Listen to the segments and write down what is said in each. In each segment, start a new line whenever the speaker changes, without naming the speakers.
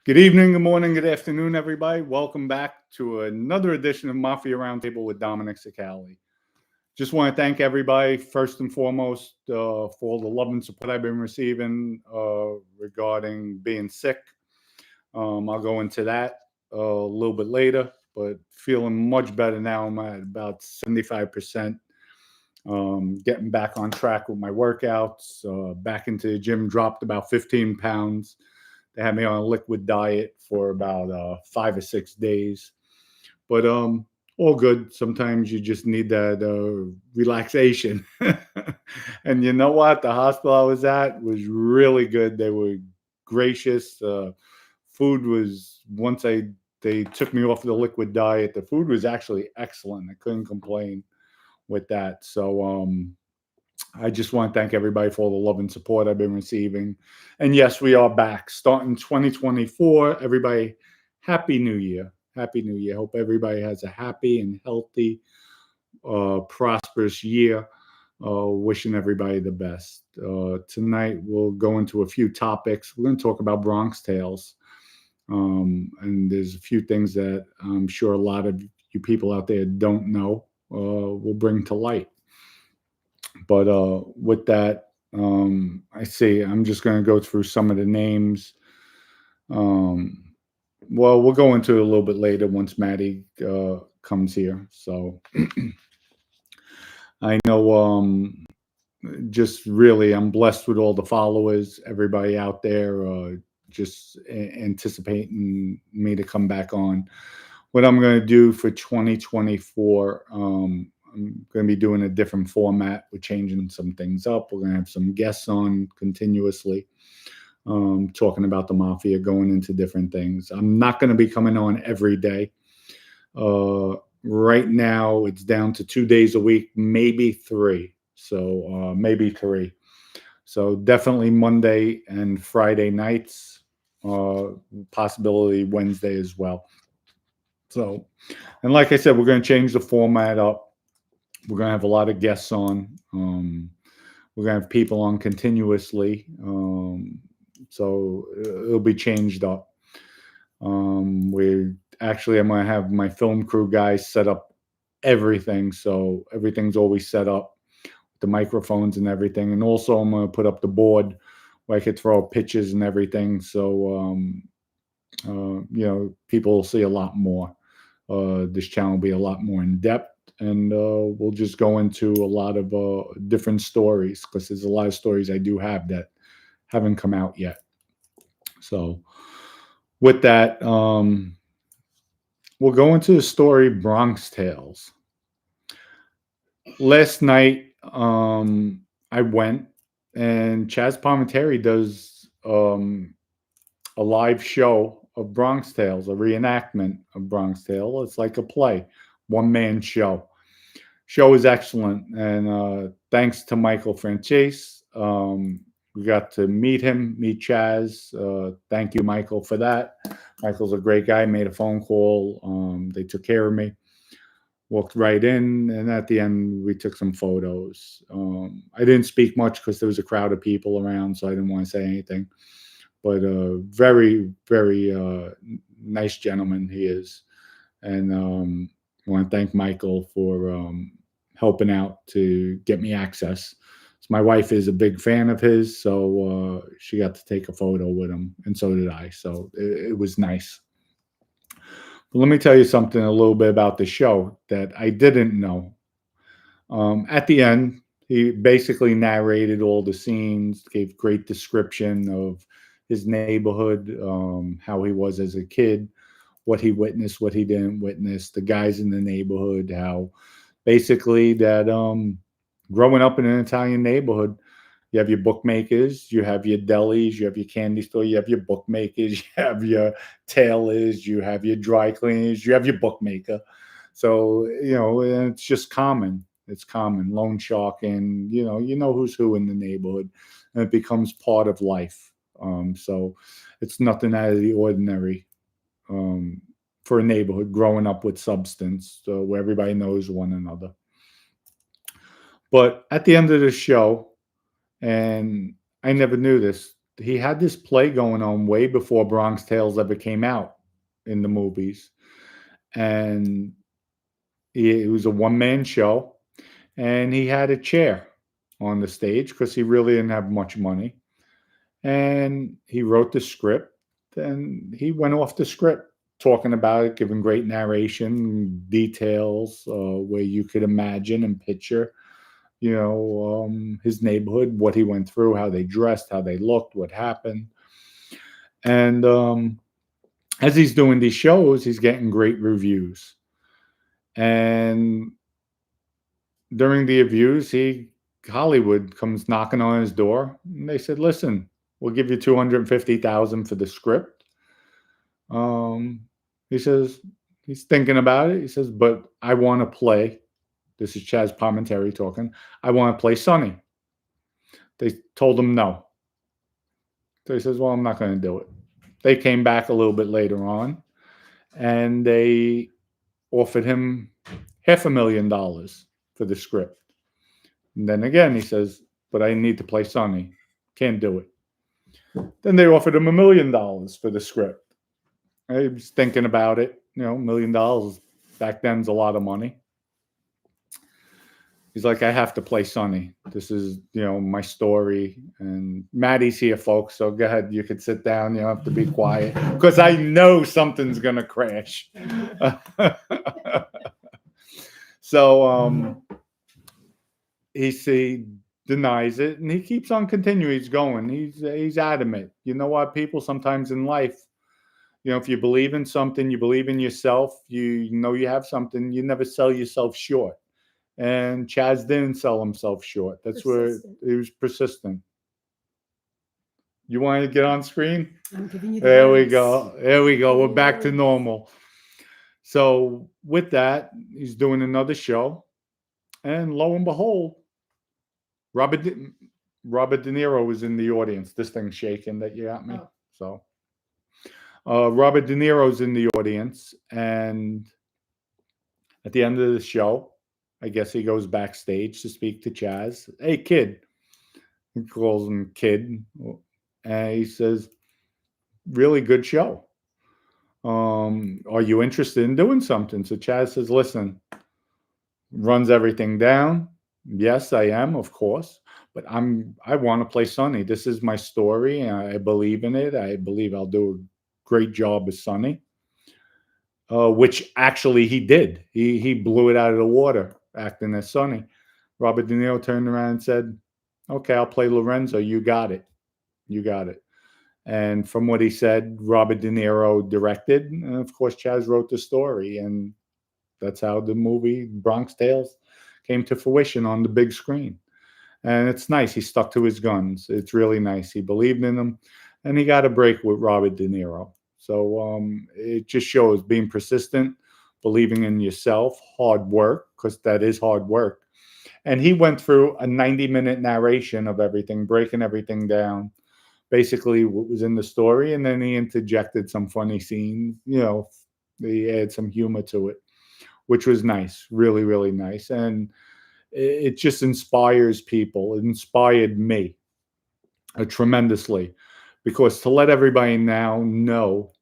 Good evening, good morning, good afternoon, everybody. Welcome back to another edition of Mafia Roundtable with Dominic Sicali. Just want to thank everybody, first and foremost, for all the love and support I've been receiving regarding being sick. I'll go into that a little bit later, but feeling much better now. I'm at about 75%. Getting back on track with my workouts, back into the gym, dropped about 15 pounds. They had me on a liquid diet for about 5 or 6 days, but all good. Sometimes you just need that relaxation. And you know what? The hospital I was at was really good. They were gracious. Food was they took me off the liquid diet. The food was actually excellent. I couldn't complain with that. So I just want to thank everybody for all the love and support I've been receiving. And yes, we are back starting 2024. Everybody, Happy New Year. Happy New Year. Hope everybody has a happy and healthy, prosperous year. Wishing everybody the best. Tonight, we'll go into a few topics. We're going to talk about Bronx Tales. And there's a few things that I'm sure a lot of you people out there don't know we'll bring to light. But with that, I see I'm just going to go through some of the names. Well, we'll go into it a little bit later once Maddie comes here. So I know just really I'm blessed with all the followers, everybody out there just anticipating me to come back on. What I'm going to do for 2024, I'm going to be doing a different format. We're changing some things up. We're going to have some guests on continuously, talking about the Mafia, going into different things. I'm not going to be coming on every day. Right now, it's down to 2 days a week, maybe three. So maybe three. So definitely Monday and Friday nights, possibility Wednesday as well. So, and like I said, we're going to change the format up. We're going to have a lot of guests on. We're going to have people on continuously. So it'll be changed up. I'm going to have my film crew guys set up everything. So everything's always set up, the microphones and everything. And also I'm going to put up the board where I could throw pictures and everything. So, people will see a lot more. This channel will be a lot more in depth, and we'll just go into a lot of different stories, because there's a lot of stories I do have that haven't come out yet. So with that, we'll go into the story Bronx Tales. Last night, I went, and Chaz Palminteri does a live show of Bronx Tales, a reenactment of Bronx Tale. It's like a play, one-man show. Show is excellent, and thanks to Michael Franchese, we got to meet Chaz. Thank you, Michael, for that. Michael's a great guy. Made a phone call. They took care of me. Walked right in, and at the end, we took some photos. I didn't speak much because there was a crowd of people around, so I didn't want to say anything. But very, very nice gentleman he is. And I want to thank Michael for helping out to get me access. So my wife is a big fan of his, so she got to take a photo with him, and so did I. So it was nice. But let me tell you something a little bit about the show that I didn't know. At the end, he basically narrated all the scenes, gave great description of his neighborhood, how he was as a kid, what he witnessed, what he didn't witness, the guys in the neighborhood, how basically that growing up in an Italian neighborhood, you have your bookmakers, you have your delis, you have your candy store, you have your bookmakers, you have your tailors, you have your dry cleaners, you have your bookmaker. So, it's just common. It's common, loan sharking, you know who's who in the neighborhood, and it becomes part of life. So it's nothing out of the ordinary for a neighborhood growing up with substance, where everybody knows one another. But at the end of the show, and I never knew this, he had this play going on way before Bronx Tales ever came out in the movies, and it was a one-man show, and he had a chair on the stage because he really didn't have much money, and he wrote the script, and he went off the script talking about it, giving great narration, details where you could imagine and picture, his neighborhood, what he went through, how they dressed, how they looked, what happened. And as he's doing these shows, he's getting great reviews. And during the reviews, Hollywood comes knocking on his door, and they said, "Listen, we'll give you 250,000 for the script." Um, he says he's thinking about it. He says, "But I want to play." This is Chaz Palminteri talking. "I want to play Sonny." They told him no. So he says, "Well, I'm not going to do it." They came back a little bit later on, and they offered him $500,000 for the script. And then again, he says, "But I need to play Sonny. Can't do it." Then they offered him $1,000,000 for the script. He was thinking about it. $1,000,000 back then's a lot of money. He's like, "I have to play Sonny. This is, my story." And Maddie's here, folks. So go ahead. You could sit down. You don't have to be quiet because I know something's going to crash. So he denies it, and he keeps on continuing. He's going. He's adamant. You know what, people, sometimes in life, if you believe in something, you believe in yourself, you know you have something, you never sell yourself short. And Chaz didn't sell himself short. That's persistent. Where he was persistent. You want to get on screen?
I'm giving you
There we go. There we go. We're back to normal. So with that, he's doing another show. And lo and behold, Robert De Niro was in the audience. This thing's shaking that you got me. Oh. So Robert De Niro's in the audience. And at the end of the show, I guess he goes backstage to speak to Chaz. "Hey, kid." He calls him kid. And he says, "Really good show. Are you interested in doing something?" So Chaz says, "Listen," runs everything down. "Yes, I am, of course. But I want to play Sonny. This is my story. I believe in it. I believe I'll do a great job as Sonny." Which actually he did. He blew it out of the water acting as Sonny. Robert De Niro turned around and said, "Okay, I'll play Lorenzo. You got it. You got it." And from what he said, Robert De Niro directed. And of course, Chaz wrote the story. And that's how the movie Bronx Tales came to fruition on the big screen. And it's nice. He stuck to his guns. It's really nice. He believed in them. And he got a break with Robert De Niro. So it just shows being persistent, believing in yourself, hard work, because that is hard work. And he went through a 90-minute narration of everything, breaking everything down, basically what was in the story. And then he interjected some funny scenes. He added some humor to it, which was nice, really, really nice. And it just inspires people. It inspired me tremendously, because to let everybody now know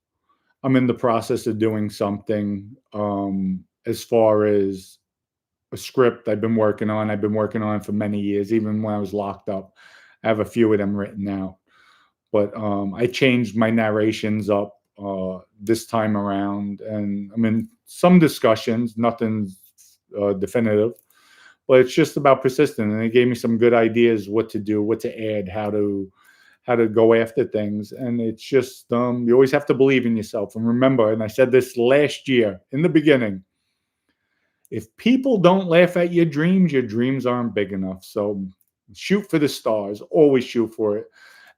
I'm in the process of doing something as far as a script I've been working on. I've been working on for many years, even when I was locked up. I have a few of them written out. But I changed my narrations up this time around. And I'm in some discussions, nothing definitive. But it's just about persistent. And it gave me some good ideas what to do, what to add, how to go after things. And it's just, you always have to believe in yourself. And remember, and I said this last year in the beginning, if people don't laugh at your dreams aren't big enough. So shoot for the stars, always shoot for it.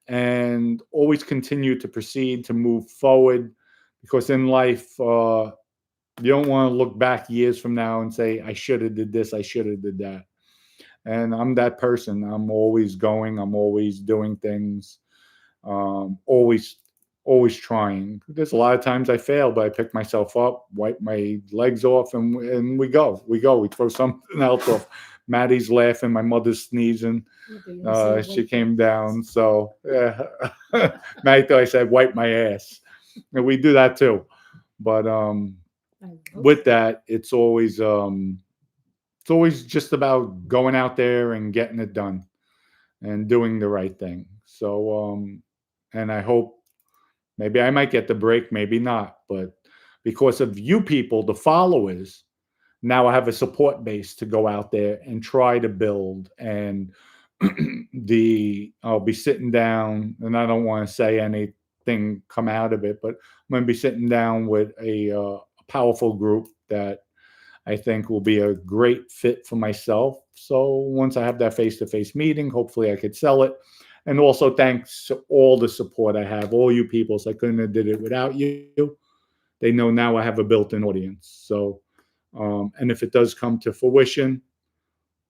And always continue to proceed, to move forward. Because in life, you don't want to look back years from now and say, "I should have did this, I should have did that." And I'm that person. I'm always going. I'm always doing things. Always trying. There's a lot of times I fail, but I pick myself up, wipe my legs off, and we go. We throw something else off. Maddie's laughing. My mother's sneezing. She came down. So yeah. Maddie thought I said wipe my ass. And we do that too. But with that, it's always just about going out there and getting it done and doing the right thing. So and I hope maybe I might get the break, maybe not, but because of you people, the followers, now I have a support base to go out there and try to build. And I'll be sitting down, and I don't want to say anything come out of it, but I'm going to be sitting down with a powerful group that I think will be a great fit for myself. So once I have that face-to-face meeting, hopefully I could sell it. And also thanks to all the support I have, all you people. So I couldn't have did it without you. They know now I have a built-in audience. So, and if it does come to fruition,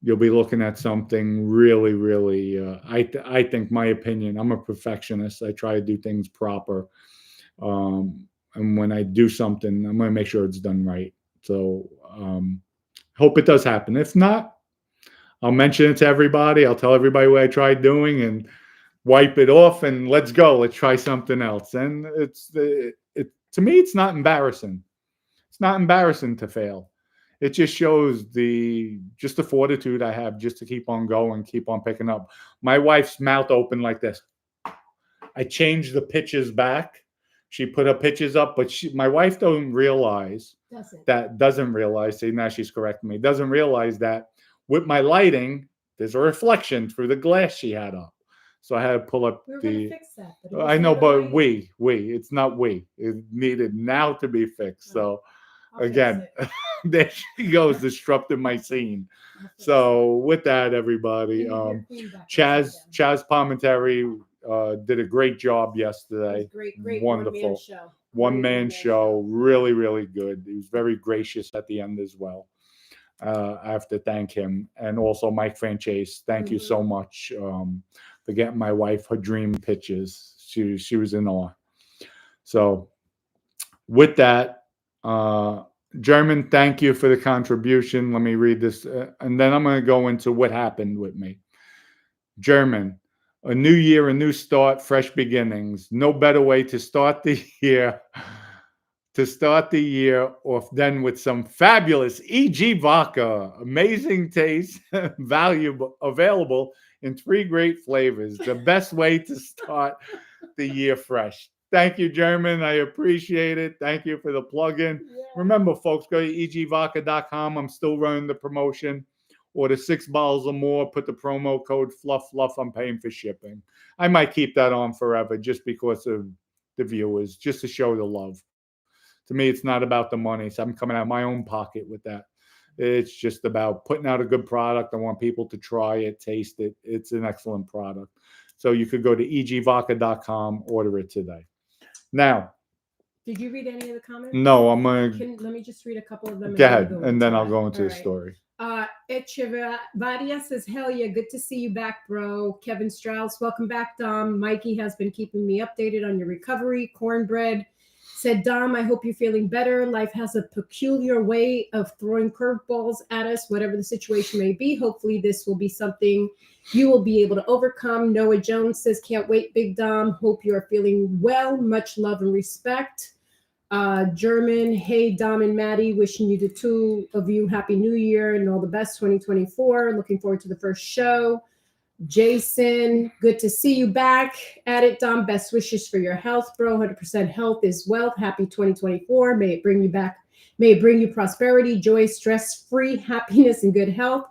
you'll be looking at something really, really. I think, my opinion, I'm a perfectionist. I try to do things proper, and when I do something, I'm going to make sure it's done right. So, hope it does happen. If not, I'll mention it to everybody. I'll tell everybody what I tried doing and wipe it off, and let's go. Let's try something else. And to me, it's not embarrassing. It's not embarrassing to fail. It just shows just the fortitude I have just to keep on going, keep on picking up. My wife's mouth open like this. I changed the pitches back. She put her pitches up, but my wife doesn't realize see, now she's correcting me. Doesn't realize that with my lighting, there's a reflection through the glass she had up. So I had to pull up
fix that,
I know, but it's not we. It needed now to be fixed. So again, there she goes, disrupting my scene. So with that, everybody, Chaz Palminteri did a great job yesterday.
Great
Wonderful. One man show. Really, really good. He was very gracious at the end as well. I have to thank him. And also Mike Franchese. Thank you so much for getting my wife her dream pitches. She was in awe. So with that, German, thank you for the contribution. Let me read this, and then I'm going to go into what happened with me. German, a new year, a new start, fresh beginnings. No better way to start the year. Off then with some fabulous EG vodka, amazing taste, available in 3 great flavors. The best way to start the year fresh. Thank you, German. I appreciate it. Thank you for the plug-in. Yeah. Remember, folks, go to egvodka.com. I'm still running the promotion. Order 6 bottles or more. Put the promo code FLUFF. I'm paying for shipping. I might keep that on forever just because of the viewers, just to show the love. To me, it's not about the money. So I'm coming out of my own pocket with that. It's just about putting out a good product. I want people to try it, taste it. It's an excellent product. So you could go to egvodka.com, order it today. Now,
did you read any of the comments?
No, I'm going to.
Let me just read a couple of them.
Go ahead, and then I'll go into the story.
Echevarria says, hell yeah, good to see you back, bro. Kevin Strauss, welcome back, Dom. Mikey has been keeping me updated on your recovery. Cornbread said, Dom, I hope you're feeling better. Life has a peculiar way of throwing curveballs at us, whatever the situation may be. Hopefully this will be something you will be able to overcome. Noah Jones says, can't wait, Big Dom. Hope you are feeling well. Much love and respect. German, hey, Dom and Maddie, wishing you, the two of you, Happy New Year and all the best 2024. Looking forward to the first show. Jason, good to see you back at it, Dom. Best wishes for your health, bro. 100% health is wealth. Happy 2024. May it bring you back. May it bring you prosperity, joy, stress-free, happiness, and good health.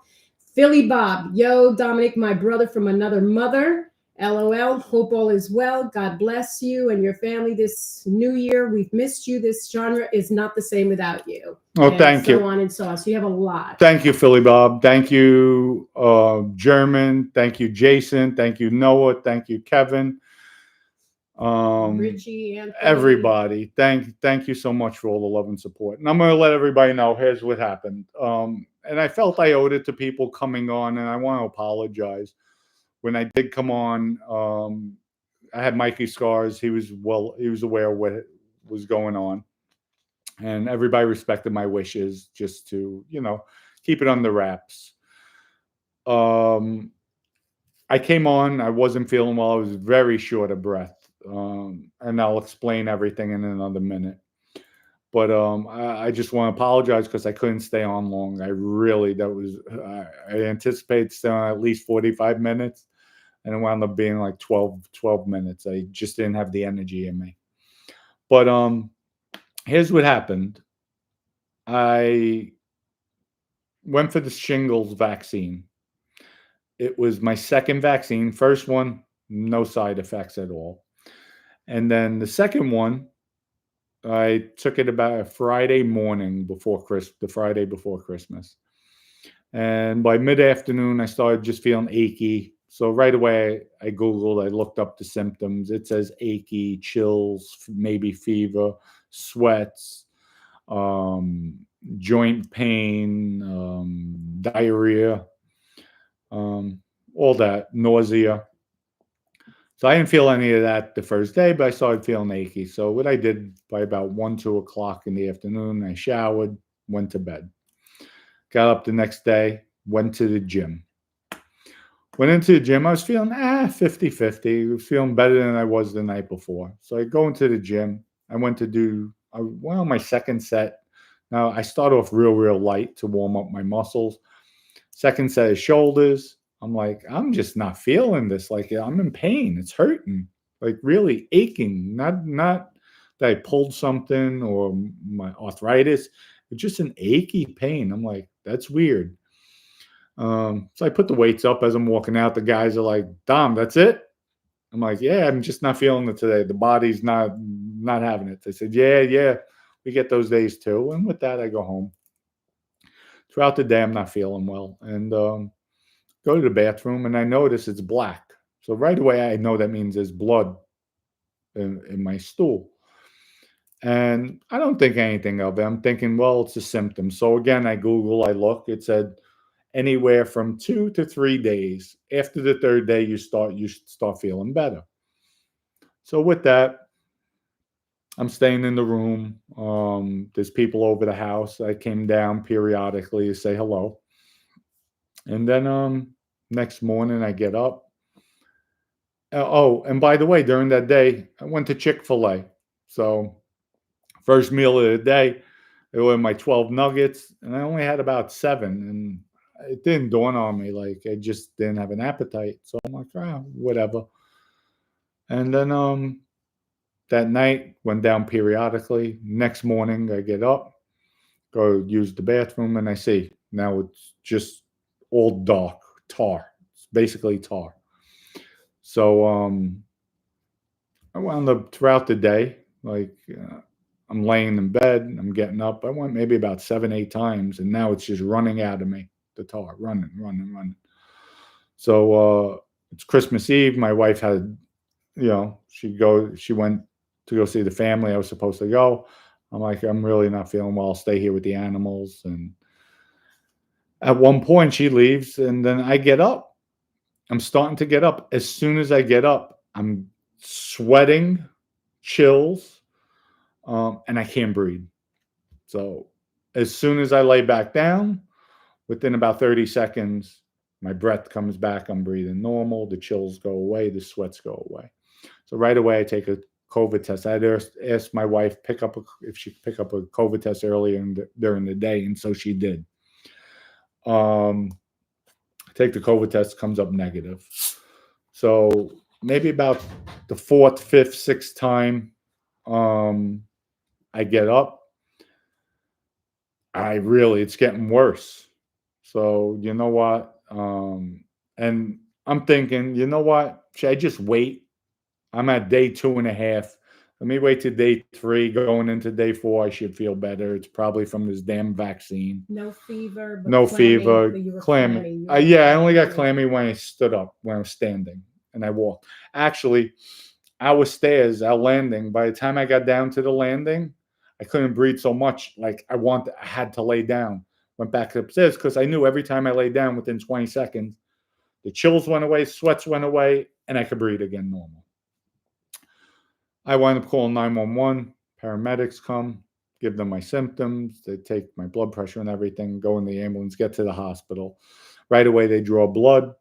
Philly Bob, yo, Dominic, my brother from another mother. LOL. Hope all is well. God bless you and your family this new year. We've missed you. This genre is not the same without you.
Oh, thank you.
So on and so on. So you have a lot.
Thank you, Philly Bob. Thank you, German. Thank you, Jason. Thank you, Noah. Thank you, Kevin.
Richie, Anthony.
Everybody. Thank you so much for all the love and support. And I'm going to let everybody know, here's what happened. And I felt I owed it to people coming on, and I want to apologize. When I did come on, I had Mikey Scars. He was aware of what was going on, and everybody respected my wishes just to, keep it under wraps. um, I came on. I wasn't feeling well. I was very short of breath, and I'll explain everything in another minute. But I just want to apologize because I couldn't stay on long. I really I anticipated staying on at least 45 minutes, and it wound up being like 12 minutes. I just didn't have the energy in me. But here's what happened. I went for the shingles vaccine. It was my second vaccine. First one, no side effects at all. And then the second one, I took it about a Friday morning before the Friday before Christmas. And by mid-afternoon, I started just feeling achy. So right away, I Googled, I looked up the symptoms. It says achy, chills, maybe fever, sweats, um, joint pain, diarrhea, all that, nausea. So I didn't feel any of that the first day, but I started feeling achy. So what I did by about 1, 2 o'clock in the afternoon, I showered, went to bed. Got up the next day, went to the gym. Went into the gym. I was feeling 50-50. I was feeling better than I was the night before. So I go into the gym. I went to do my second set. Now I start off real light to warm up my muscles. Second set of shoulders. I'm like, I'm just not feeling this. Like I'm in pain. It's hurting. Like really aching. Not that I pulled something or my arthritis. It's just an achy pain. I'm like, that's weird. So I put the weights up as I'm walking out. The guys are like, Dom, that's it? I'm like, yeah, I'm just not feeling it today. The body's not having it. They said, yeah, we get those days too. And with that, I go home. Throughout the day, I'm not feeling well. And go to the bathroom, and I notice it's black. So right away, I know that means there's blood in my stool. And I don't think anything of it. I'm thinking, well, it's a symptom. So again, I Google, I look. It said anywhere from 2 to 3 days. After the third day, you start feeling better. So with that, I'm staying in the room. There's people over the house. I came down periodically to say hello. And then next morning I get up. Oh, and by the way, during that day, I went to Chick-fil-A. So first meal of the day, it was my 12 nuggets, and I only had about 7. And it didn't dawn on me. Like I just didn't have an appetite. So I'm like, whatever. And then that night went down periodically. Next morning I get up, go use the bathroom, and I see now it's just all dark, tar. It's basically tar. So I wound up throughout the day, like I'm laying in bed, I'm getting up. I went maybe about 7, 8 times, and now it's just running out of me. The tar, running. So it's Christmas Eve. My wife had, she went to go see the family. I was supposed to go. I'm like, I'm really not feeling well. I'll stay here with the animals. And at one point, she leaves, and then I get up. I'm starting to get up. As soon as I get up, I'm sweating, chills, and I can't breathe. So as soon as I lay back down, within about 30 seconds, my breath comes back. I'm breathing normal. The chills go away. The sweats go away. So right away, I take a COVID test. I had asked my wife if she could pick up a COVID test earlier during the day, and so she did. Take the COVID test, comes up negative. So maybe about the 4th, 5th, 6th time I get up, it's getting worse. So you know what? And I'm thinking, you know what? Should I just wait? I'm at day 2.5. Let me wait to day 3. Going into day 4, I should feel better. It's probably from this damn vaccine.
No fever, but
No
clammy,
fever,
but you were
clammy.
clammy.
Yeah, I only got clammy when I stood up, when I was standing, and I walked. Actually, our stairs, our landing, by the time I got down to the landing, I couldn't breathe so much. Like I had to lay down. Went back upstairs because I knew every time I lay down within 20 seconds, the chills went away, sweats went away, and I could breathe again normal. I wind up calling 911. Paramedics come, give them my symptoms. They take my blood pressure and everything, go in the ambulance, get to the hospital. Right away, they draw blood,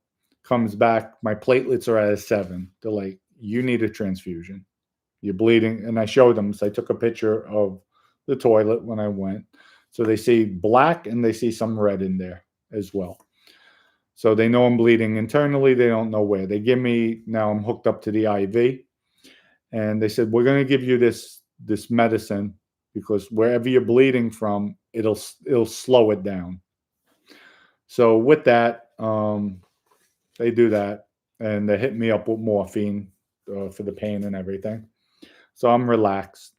comes back. My platelets are at a 7. They're like, you need a transfusion. You're bleeding. And I showed them. So I took a picture of the toilet when I went. So they see black and they see some red in there as well. So they know I'm bleeding internally. They don't know where. They give me, now I'm hooked up to the IV. And they said, we're going to give you this medicine because wherever you're bleeding from, it'll slow it down. So with that, they do that, and they hit me up with morphine for the pain and everything. So I'm relaxed.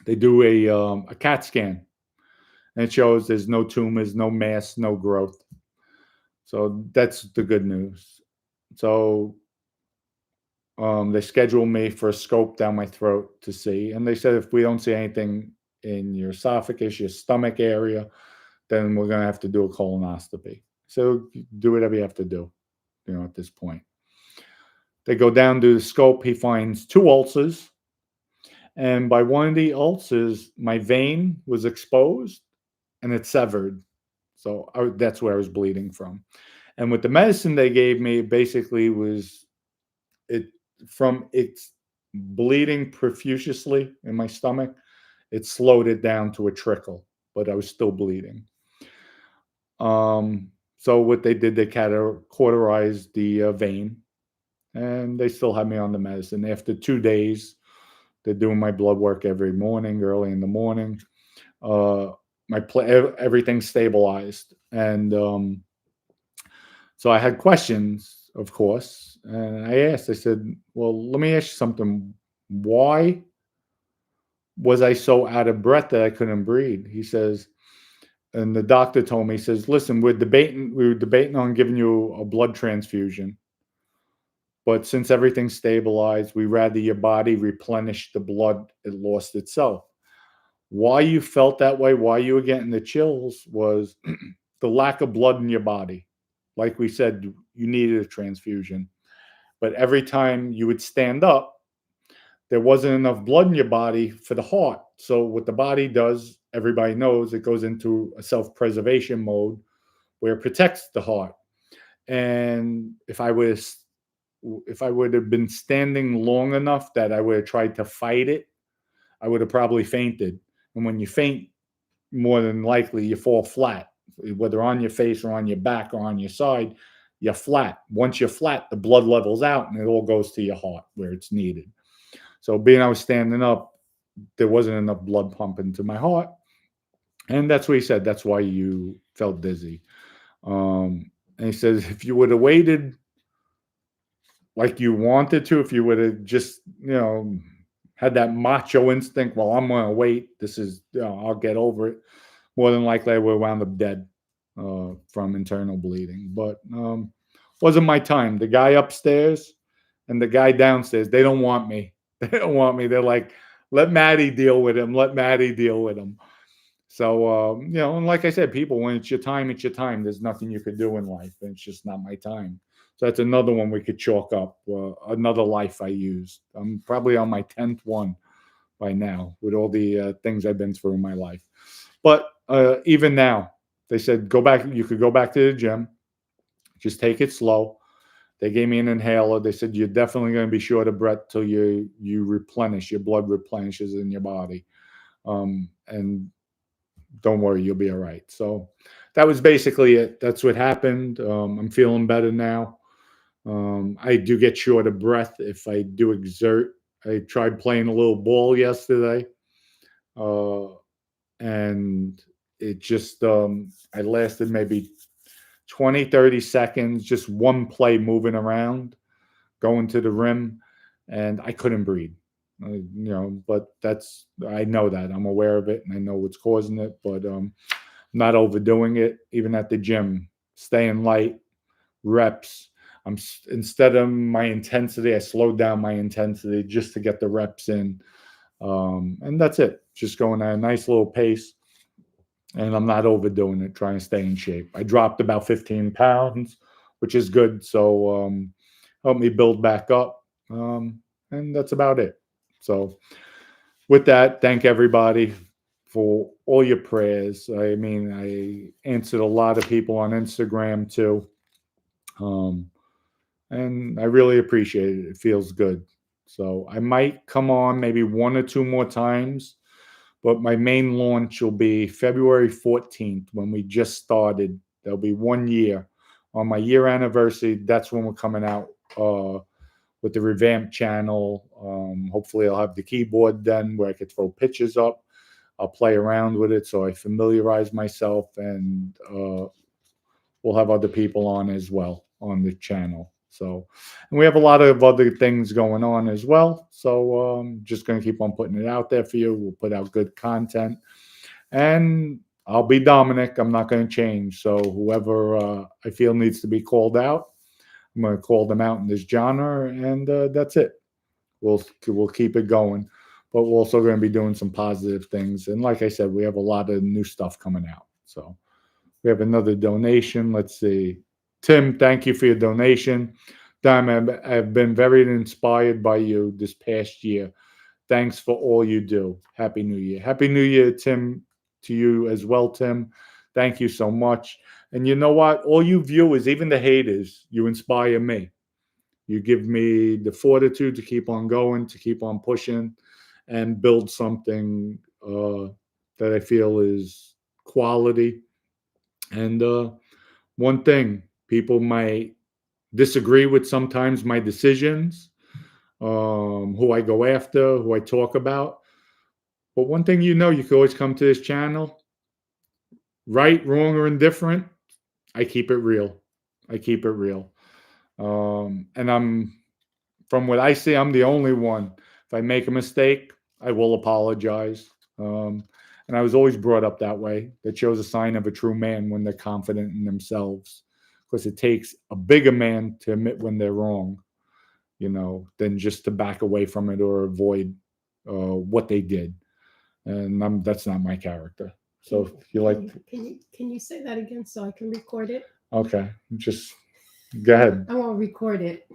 They do a CAT scan, and it shows there's no tumors, no mass, no growth. So that's the good news. So they scheduled me for a scope down my throat to see, and they said if we don't see anything in your esophagus, your stomach area, then we're gonna have to do a colonoscopy. So do whatever you have to do, at this point. They go down to the scope. He finds 2 ulcers, and by one of the ulcers, my vein was exposed and it severed. So that's where I was bleeding from. And with the medicine they gave me, it basically was it from its bleeding profusely in my stomach, it slowed it down to a trickle, but I was still bleeding. So what they did, they cauterized the vein, and they still had me on the medicine. After 2 days, they're doing my blood work every morning, early in the morning. Everything stabilized, and so I had questions, of course, and I asked. I said, "Well, let me ask you something. Why was I so out of breath that I couldn't breathe?" He says, and the doctor told me, he says, "Listen, we were debating on giving you a blood transfusion, but since everything stabilized, we rather your body replenish the blood it lost itself. Why you felt that way, why you were getting the chills was the lack of blood in your body. Like we said, you needed a transfusion. But every time you would stand up, there wasn't enough blood in your body for the heart. So what the body does, everybody knows, it goes into a self-preservation mode where it protects the heart. And if I would have been standing long enough that I would have tried to fight it, I would have probably fainted. And when you faint, more than likely you fall flat, whether on your face or on your back or on your side, you're flat. Once you're flat, the blood levels out and it all goes to your heart where it's needed. So being I was standing up, there wasn't enough blood pumping to my heart. And that's what he said. That's why you felt dizzy. And he says, if you would have waited like you wanted to, if you would have just, had that macho instinct, well, I'm going to wait. This is, I'll get over it. More than likely, I would have wound up dead from internal bleeding. But wasn't my time. The guy upstairs and the guy downstairs, they don't want me. They don't want me. They're like, let Maddie deal with him. Let Maddie deal with him. So, and like I said, people, when it's your time, it's your time. There's nothing you could do in life. And it's just not my time. So that's another one we could chalk up. Another life I used. I'm probably on my 10th one by now with all the things I've been through in my life. But even now, they said, go back. You could go back to the gym. Just take it slow. They gave me an inhaler. They said, you're definitely going to be short of breath till you replenish, your blood replenishes in your body. And don't worry, you'll be all right. So that was basically it. That's what happened. I'm feeling better now. I do get short of breath if I do exert. I tried playing a little ball yesterday. And it just, I lasted maybe 20, 30 seconds, just one play moving around, going to the rim, and I couldn't breathe. But I know that. I'm aware of it, and I know what's causing it, but not overdoing it, even at the gym, staying light, reps. Instead of my intensity, I slowed down my intensity just to get the reps in. And that's it. Just going at a nice little pace. And I'm not overdoing it, trying to stay in shape. I dropped about 15 pounds, which is good. So help me build back up. And that's about it. So with that, thank everybody for all your prayers. I mean, I answered a lot of people on Instagram too. Um, and I really appreciate it. It feels good. So I might come on maybe one or two more times, but my main launch will be February 14th when we just started. There'll be 1 year on my year anniversary. That's when we're coming out with the revamped channel. Hopefully, I'll have the keyboard then where I could throw pictures up. I'll play around with it so I familiarize myself, and we'll have other people on as well on the channel. So, and we have a lot of other things going on as well. So, just going to keep on putting it out there for you. We'll put out good content, and I'll be Dominic. I'm not going to change. So, whoever I feel needs to be called out, I'm going to call them out in this genre, and that's it. We'll keep it going, but we're also going to be doing some positive things. And like I said, we have a lot of new stuff coming out. So. We have another donation. Let's see. Tim, thank you for your donation. Dime, I've been very inspired by you this past year. Thanks for all you do. Happy New Year. Happy New Year, Tim, to you as well, Tim. Thank you so much. And you know what? All you viewers, even the haters, you inspire me. You give me the fortitude to keep on going, to keep on pushing, and build something that I feel is quality. And one thing, people might disagree with sometimes my decisions, who I go after, who I talk about. But one thing you can always come to this channel, right, wrong, or indifferent. I keep it real. I keep it real. And from what I see, I'm the only one. If I make a mistake, I will apologize. And I was always brought up that way. That shows a sign of a true man when they're confident in themselves. Because it takes a bigger man to admit when they're wrong, than just to back away from it or avoid what they did. And that's not my character. So if you like,
can you say that again so I can record it?
Okay, just go ahead.
I won't record it.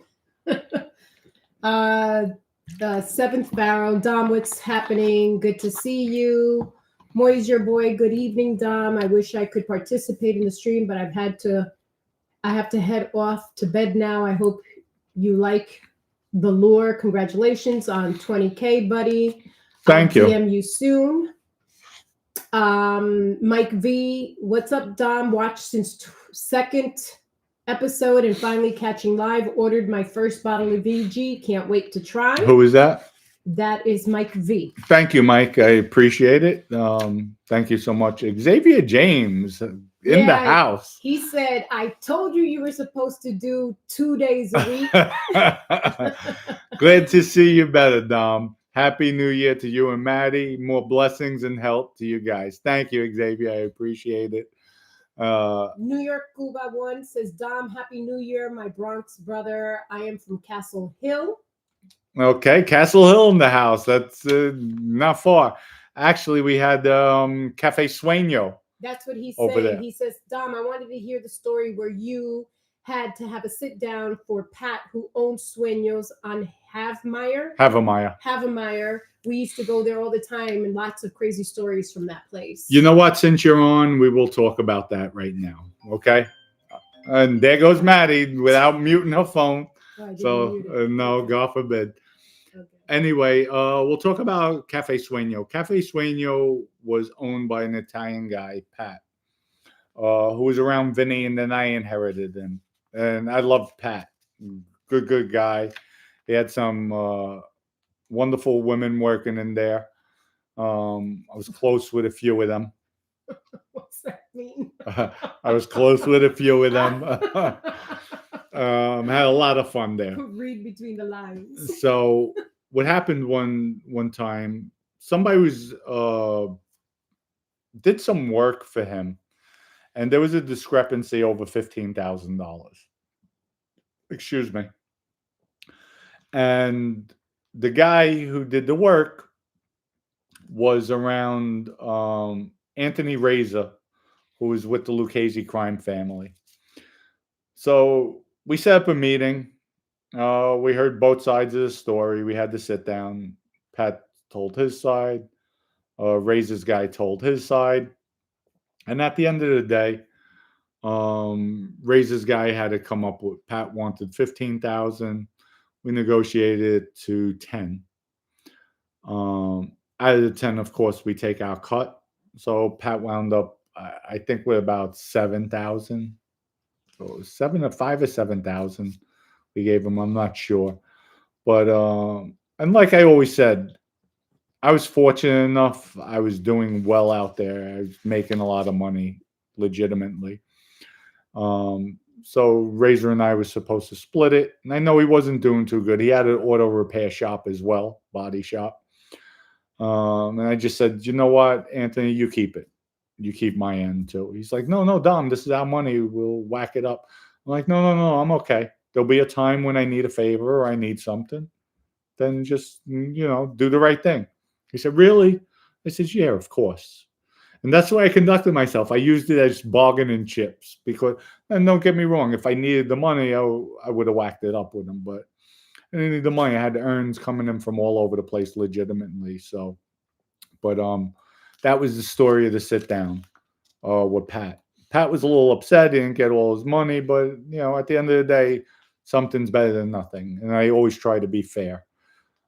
The seventh barrel, Dom, what's happening? Good to see you. Moy's your boy. Good evening, Dom. I wish I could participate in the stream, but I have to head off to bed now. I hope you like the lure. Congratulations on 20K, buddy.
Thank you.
DM you soon. Mike V, what's up, Dom? Watched since second episode and finally catching live. Ordered my first bottle of VG. Can't wait to try.
Who is that?
That is Mike V.
Thank you, Mike. I appreciate it. Thank you so much. Xavier James in the house.
He said, I told you were supposed to do 2 days a week.
Glad to see you better, Dom. Happy New Year to you and Maddie. More blessings and health to you guys. Thank you, Xavier. I appreciate it.
New York Cuba One says, Dom, Happy New Year, my Bronx brother. I am from Castle Hill.
Okay, Castle Hill in the house. That's not far. Actually, we had Cafe Sweno.
That's what he's
over
saying.
there.
He says, Dom, I wanted to hear the story where you had to have a sit down for Pat, who owns Sueños on Havemeyer. We used to go there all the time, and lots of crazy stories from that place.
You know what? Since you're on, we will talk about that right now. Okay? And there goes Maddie without muting her phone. So, no, God forbid. Okay. Anyway, we'll talk about Cafe Sweno. Cafe Sweno was owned by an Italian guy, Pat, who was around Vinny, and then I inherited him. And I loved Pat. Good guy. He had some wonderful women working in there. I was close with a few of them.
What's that mean?
I was close with a few of them. Had a lot of fun there.
Read between the lines.
So what happened one time, somebody did some work for him, and there was a discrepancy over $15,000. Excuse me. And the guy who did the work was around Anthony Reza, who was with the Lucchese crime family. So we set up a meeting. We heard both sides of the story. We had to sit down. Pat told his side. Razor's guy told his side, and at the end of the day, Razor's guy had to come up with. Pat wanted 15,000. We negotiated it to 10. Out of the 10, of course, we take our cut. So Pat wound up, I think, with about 7,000. So 5 or 7,000 we gave him. I'm not sure, but and like I always said, I was fortunate enough. I was doing well out there. I was making a lot of money legitimately. So Razor and I were supposed to split it, and I know he wasn't doing too good. He had an auto repair shop as well, body shop. And I just said, you know what, Anthony, you keep it. You keep my end too. He's like, no, no, Dom, this is our money. We'll whack it up. I'm like, no, no, no, I'm okay. There'll be a time when I need a favor or I need something. Then just, do the right thing. He said, really? I said, yeah, of course. And that's the way I conducted myself. I used it as bargaining chips because, and don't get me wrong, if I needed the money, I would have whacked it up with him. But I didn't need the money. I had earns coming in from all over the place legitimately. So, but that was the story of the sit down with Pat. Pat was a little upset. He didn't get all his money, but at the end of the day, something's better than nothing. And I always try to be fair.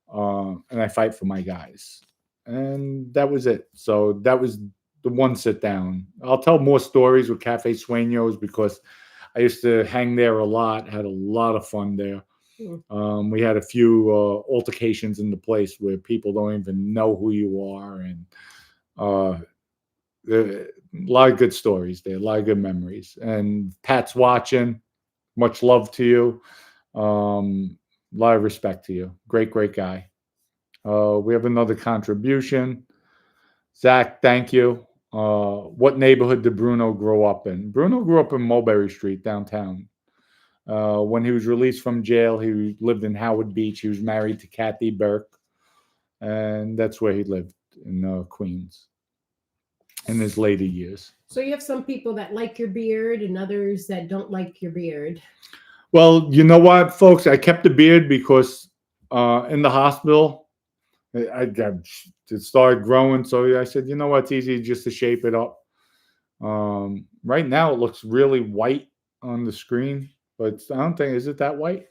And I fight for my guys. And that was it. So that was the one sit down. I'll tell more stories with Cafe Sweno's because I used to hang there a lot, had a lot of fun there. We had a few altercations in the place where people don't even know who you are. And a lot of good stories there, a lot of good memories. And Pat's watching. Much love to you. A lot of respect to you. Great, great guy. We have another contribution. Zach, thank you. What neighborhood did Bruno grow up in? Bruno grew up in Mulberry Street, downtown. When he was released from jail, he lived in Howard Beach. He was married to Kathy Burke, and that's where he lived in Queens in his later years.
So you have some people that like your beard and others that don't like your beard.
Well, you know what, folks? I kept the beard because in the hospital, it started growing. So I said, you know what? It's easy just to shape it up. Right now, it looks really white on the screen, but I don't think, is it that white?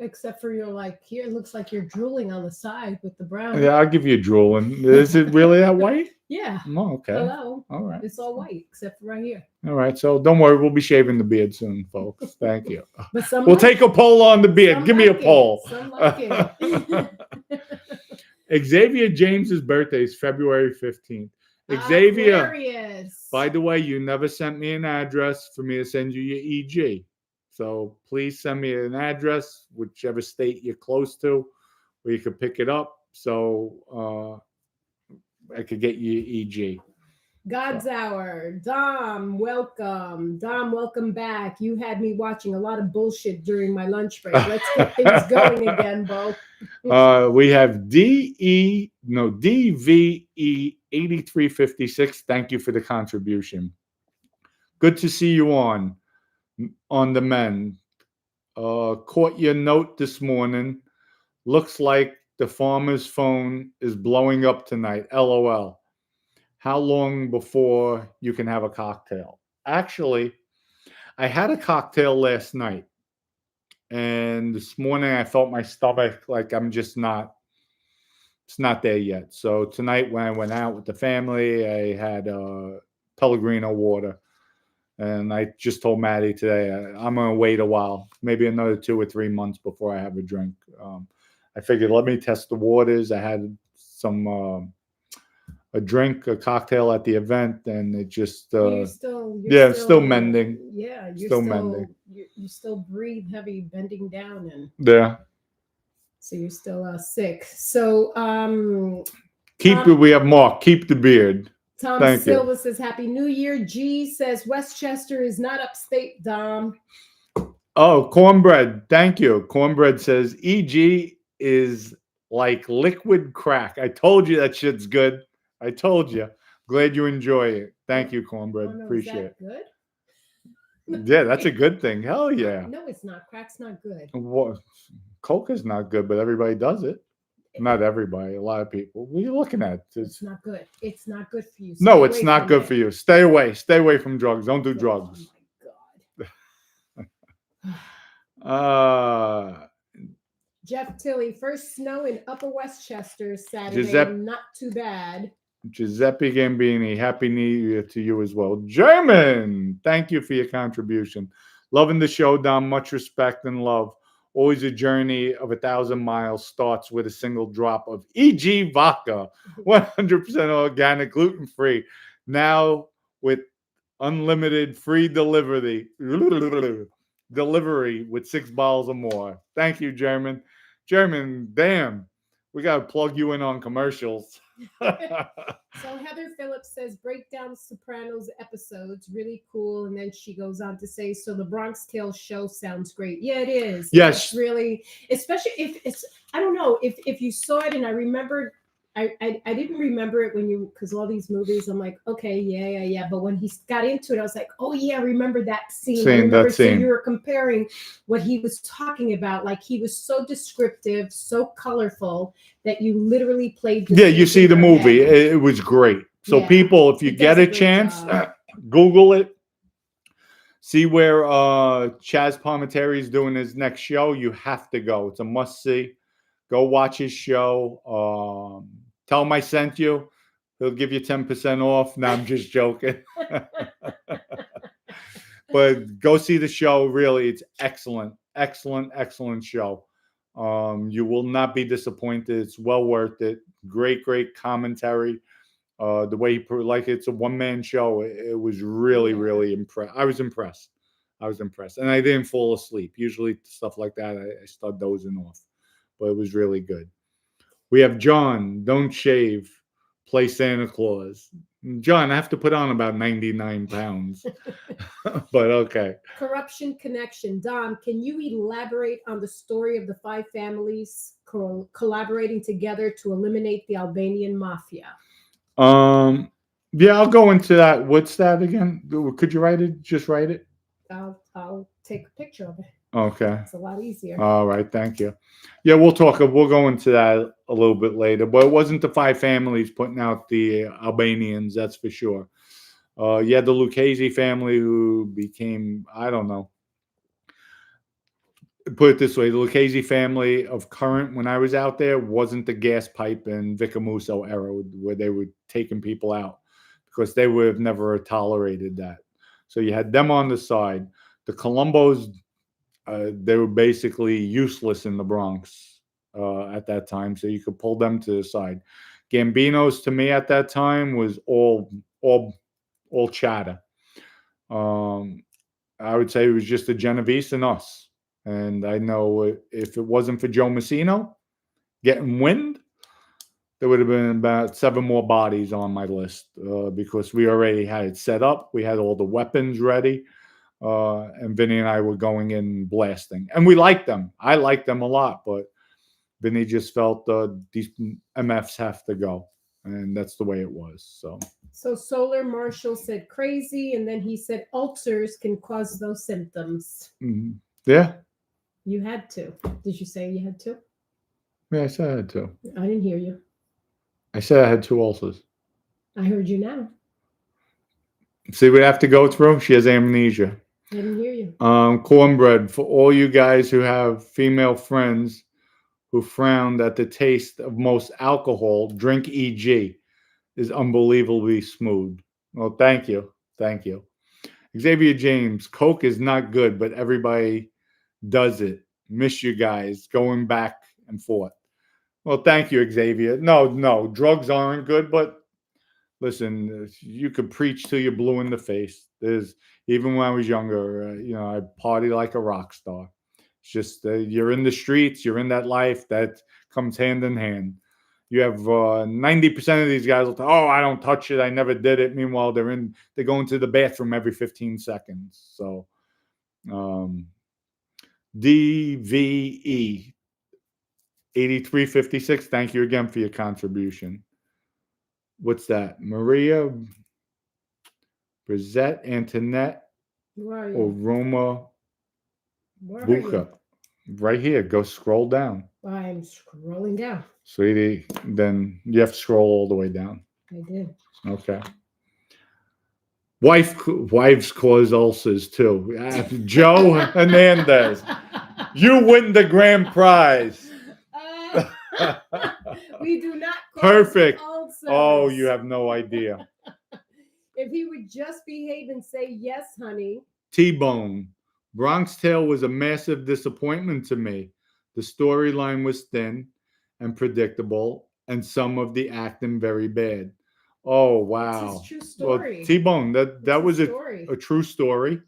Except for here it looks like you're drooling on the side with the brown.
Yeah, I'll give you a drooling. Is it really that white?
Yeah.
Oh, okay.
Hello.
All right.
It's all white except for right here.
All right. So don't worry. We'll be shaving the beard soon, folks. Thank you.
But some
we'll take a poll on the beard. Give me a poll.
Some like
it. Xavier James's birthday is February 15th. Xavier,
Aquarius.
By the way, you never sent me an address for me to send you your EG. So please send me an address, whichever state you're close to, where you could pick it up. So I could get you EG.
God's Hour. Dom, welcome. Dom, welcome back. You had me watching a lot of bullshit during my lunch break. Let's get things going again, Bo.
We have DVE8356. Thank you for the contribution. Good to see you on the men. Caught your note this morning. Looks like the farmer's phone is blowing up tonight. LOL. How long before you can have a cocktail? Actually, I had a cocktail last night. And this morning I felt my stomach like it's not there yet. So tonight when I went out with the family, I had Pellegrino water. And I just told Maddie today, I'm going to wait a while, maybe another 2 or 3 months before I have a drink. I figured, let me test the waters. I had a cocktail at the event, and it just, still mending.
Yeah,
mending.
You still breathe heavy, bending down, and
yeah.
So you're still sick. So
we have Mark. Keep the beard.
Tom
Thank
Silva
you.
says, Happy New Year. G says, Westchester is not upstate, Dom.
Oh, Cornbread. Thank you. Cornbread says, EG is like liquid crack. I told you that shit's good. I told you. Glad you enjoy it. Thank you, Cornbread.
No,
appreciate it.
Good?
Yeah, that's a good thing. Hell yeah.
No, it's not. Crack's not good.
Coke is not good, but everybody does it. Not everybody. A lot of people. What are you looking at?
It's not good. It's not good for you.
No,
Stay
it's
away
not
from
good
it.
for you. Stay away. Stay away from drugs. Don't do drugs.
Oh my god.
Uh,
Jeff Tilley, first snow in Upper Westchester Saturday.
Giuseppe,
Not too bad.
Giuseppe Gambini, Happy New Year to you as well. German, thank you for your contribution. Loving the show, Dom. Much respect and love. Always a journey of 1,000 miles starts with a single drop of EG vodka, 100% organic, gluten free. Now with unlimited free delivery with 6 bottles or more. Thank you, German. German, damn, we got to plug you in on commercials.
So Heather Phillips says breakdown Sopranos episodes really cool, and then she goes on to say, so the Bronx Tale show sounds great. Yeah, it is.
Yes.
It's really, especially if it's, I don't know if you saw it, and I remembered. I didn't remember it when you, because all these movies, I'm like, okay, yeah. But when he got into it, I was like, oh yeah, I remember that scene. I remember, so you were comparing what he was talking about. Like he was so descriptive, so colorful that you literally played the
you see the movie. It was great. So people, if you get a chance, Google it. See where Chaz Palminteri is doing his next show. You have to go. It's a must see. Go watch his show. Tell him I sent you. He'll give you 10% off. No, I'm just joking. But go see the show. Really, it's excellent. Excellent show. You will not be disappointed. It's well worth it. Great commentary. The way he like it's a one-man show. It was really impressed. I was impressed, and I didn't fall asleep. Usually stuff like that, I start dozing off, but it was really good. We have John. Don't shave, play Santa Claus. John, I have to put on about 99 pounds, but okay.
Corruption Connection. Dom, can you elaborate on the story of the 5 families collaborating together to eliminate the Albanian mafia?
Yeah, I'll go into that. What's that again? Could you write it? Just write it.
I'll take a picture of it.
Okay.
It's a lot easier.
All right, thank you. Yeah, we'll go into that a little bit later. But it wasn't the 5 families putting out the Albanians, that's for sure. You had the Lucchese family who became, I don't know. Put it this way, the Lucchese family of current, when I was out there, wasn't the gas pipe and Vicamuso era where they were taking people out, because they would have never tolerated that. So you had them on the side. The Colombos, they were basically useless in the Bronx at that time, so you could pull them to the side. Gambinos, to me at that time, was all chatter. I would say it was just the Genovese and us. And I know if it wasn't for Joe Messino getting wind, there would have been about 7 more bodies on my list because we already had it set up. We had all the weapons ready. And Vinny and I were going in blasting. And we liked them. I liked them a lot. But Vinny just felt these MFs have to go. And that's the way it was. So
Solar Marshall said crazy. And then he said ulcers can cause those symptoms.
Mm-hmm. Yeah.
You had to. Did you say you had to?
Yeah, I said I had to.
I didn't hear you.
I said I had 2 ulcers.
I heard you now.
See what I have to go through? She has amnesia.
I didn't hear you.
Cornbread, for all you guys who have female friends who frowned at the taste of most alcohol, drink EG. Is unbelievably smooth. Well, thank you. Xavier James, Coke is not good, but everybody does it. Miss you guys going back and forth. Well, thank you, Xavier. No, drugs aren't good, but listen, you could preach till you're blue in the face. Even when I was younger, I party like a rock star. It's just you're in the streets, you're in that life that comes hand in hand. You have 90% of these guys will tell, I don't touch it, I never did it. Meanwhile, they go into the bathroom every 15 seconds. So, DVE 8356. Thank you again for your contribution. What's that? Maria Brizette Antoinette or Roma Buca. Right here. Go scroll down,
I'm scrolling down.
sweetie. Then you have to scroll all the way down.
I did.
Okay. Wives cause ulcers too. Joe Hernandez, you win the grand prize.
We do not cause
Perfect.
ulcers.
Oh, you have no idea.
If he would just behave and say yes, honey.
T-Bone. Bronx Tale was a massive disappointment to me. The storyline was thin and predictable, and some of the acting very bad. Oh wow!
It's his true
Well,
story.
T-Bone, that was
story.
a true story.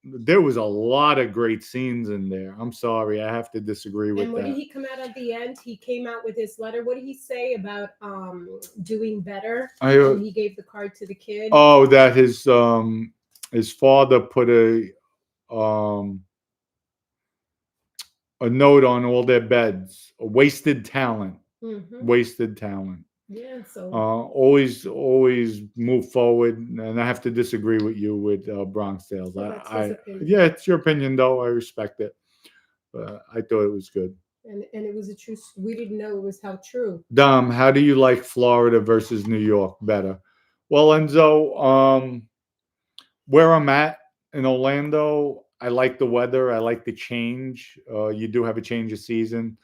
There was a lot of great scenes in there. I'm sorry, I have to disagree with
And what
that.
did he come out at the end? He came out with his letter. What did he say about doing better? And he gave the card to the kid.
Oh, that his father put a note on all their beds. Wasted talent.
Mm-hmm.
Wasted talent.
Yeah. So
always move forward, and I have to disagree with you with Bronx Tales.
Well, that's his opinion.
Yeah, it's your opinion though. I respect it. I thought it was good.
And it was a true. We didn't know it was how true.
Dom, how do you like Florida versus New York better? Well, Enzo, where I'm at in Orlando, I like the weather. I like the change. You do have a change of season.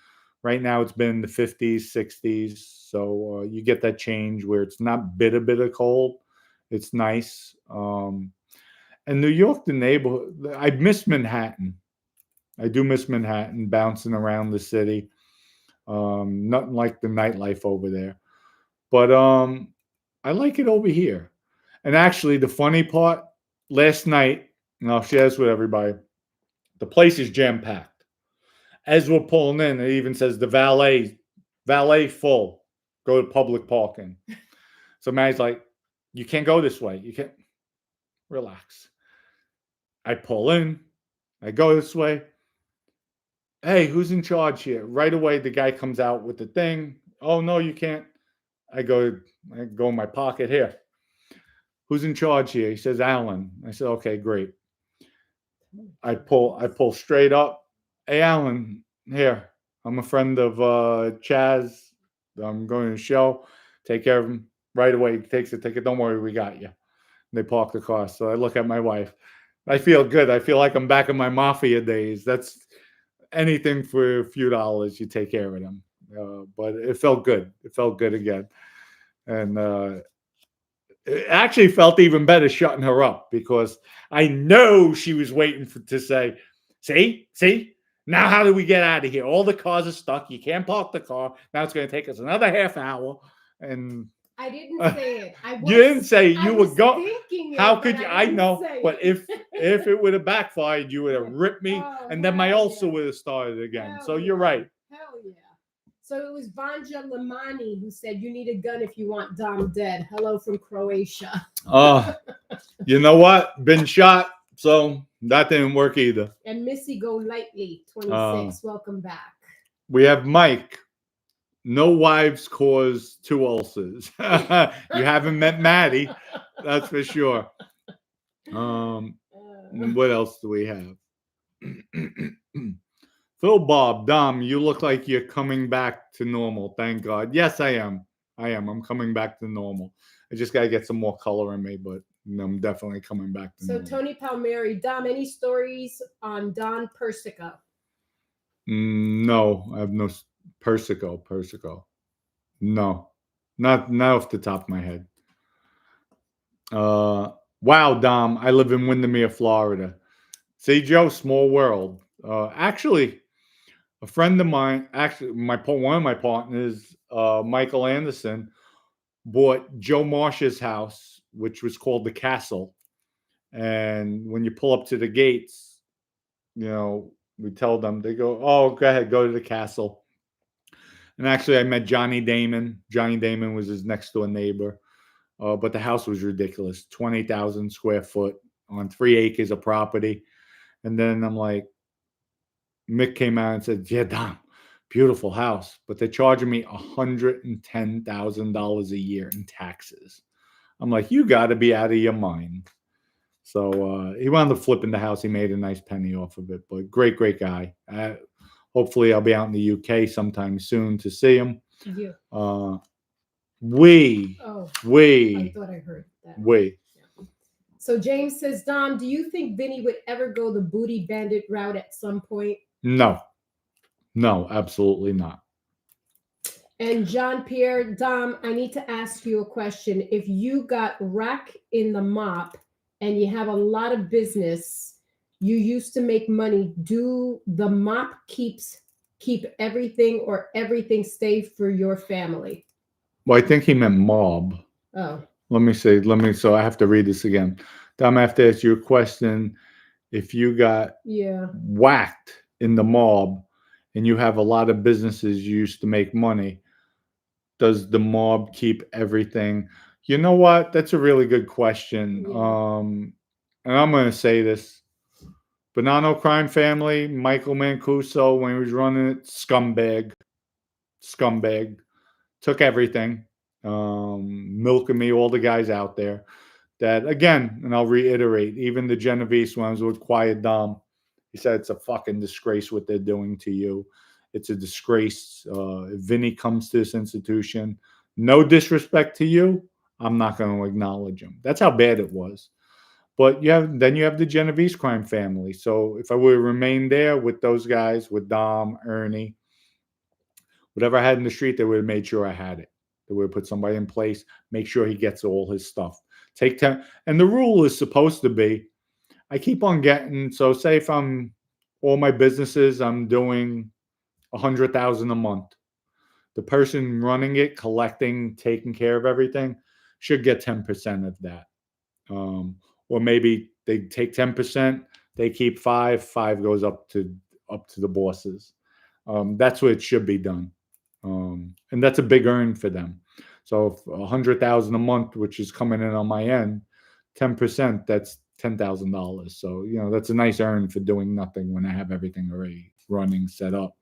Right now, it's been in the 50s, 60s. So you get that change where it's not bitter cold. It's nice. And New York, the neighborhood, I miss Manhattan. I do miss Manhattan, bouncing around the city. Nothing like the nightlife over there. But I like it over here. And actually, the funny part, last night, and I'll share this with everybody, the place is jam packed. As we're pulling in, it even says the valet full. Go to public parking. So Maddie's like, you can't go this way. You can't. Relax. I pull in. I go this way. Hey, who's in charge here? Right away, the guy comes out with the thing. Oh no, you can't. I go in my pocket here. Who's in charge here? He says, Alan. I said, okay, great. I pull straight up. Hey, Alan, here. I'm a friend of Chaz. I'm going to the show. Take care of him right away. He takes the ticket. Don't worry, we got you. They park the car. So I look at my wife. I feel good. I feel like I'm back in my Mafia days. That's anything for a few dollars. You take care of them. But it felt good. It felt good again. And it actually felt even better shutting her up because I know she was waiting to say, see, now how do we get out of here? All the cars are stuck. You can't park the car. Now it's going to take us another half hour. And
I didn't say it.
You didn't say it. You were going. How
it,
could you? I know. But if it would have backfired, you would have ripped me, and then my ulcer would have started again. So you're right.
Hell yeah. So it was Vanja Lamani who said, you need a gun if you want Dom dead. Hello from Croatia.
You know what? Been shot. So that didn't work either.
And Missy Go Lightly, 26. Welcome back.
We have Mike. No wives cause 2 ulcers. You haven't met Maddie. That's for sure. What else do we have? Phil Bob, Dom, you look like you're coming back to normal. Thank God. Yes, I am. I'm coming back to normal. I just got to get some more color in me, but I'm definitely coming back to normal.
So Tony Palmieri, Dom, any stories on Don Persico?
No, I have no. Persico. No, not off the top of my head. Wow, Dom, I live in Windermere, Florida. See, Joe, small world. Actually, a friend of mine, one of my partners, Michael Anderson, bought Joe Marsh's house, which was called the Castle. And when you pull up to the gates, we tell them, they go, oh, go ahead, go to the Castle. And actually, I met Johnny Damon. Johnny Damon was his next door neighbor. But the house was ridiculous. 20,000 square foot on 3 acres of property. And then I'm like, Mick came out and said, yeah, Dom, beautiful house. But they're charging me $110,000 a year in taxes. I'm like, you got to be out of your mind. So he wound up flipping the house. He made a nice penny off of it. But great, great guy. Hopefully, I'll be out in the UK sometime soon to see him.
Yeah.
Uh, we,
Oh, I
we,
thought I heard that.
we.
So James says, Dom, do you think Vinny would ever go the booty bandit route at some point?
No, absolutely not.
And Jean Pierre, Dom, I need to ask you a question. If you got rack in the mop and you have a lot of business, you used to make money, do the mop keep everything or everything stay for your family?
Well, I think he meant mob.
Oh.
Let me see. So I have to read this again. Dom, I have to ask you a question. If you got whacked in the mob and you have a lot of businesses you used to make money, does the mob keep everything? You know what? That's a really good question.
Yeah.
And I'm going to say this. Bonanno crime family, Michael Mancuso, when he was running it, scumbag, took everything, milking me, all the guys out there. That again, and I'll reiterate, even the Genovese ones with Quiet Dom, he said it's a fucking disgrace what they're doing to you. It's a disgrace. If Vinny comes to this institution, no disrespect to you, I'm not going to acknowledge him. That's how bad it was. But you have the Genovese crime family. So if I would remain there with those guys, with Dom, Ernie, whatever I had in the street, they would have made sure I had it. They would have put somebody in place, make sure he gets all his stuff. Take 10. And the rule is supposed to be, I keep on getting, so say if I'm, all my businesses, I'm doing 100,000 a month. The person running it, collecting, taking care of everything, should get 10% of that. Or maybe they take 10%, they keep 5 goes up to the bosses. That's what it should be done. And that's a big earn for them. So if 100,000 a month, which is coming in on my end, 10%, that's $10,000. So that's a nice earn for doing nothing when I have everything already running, set up,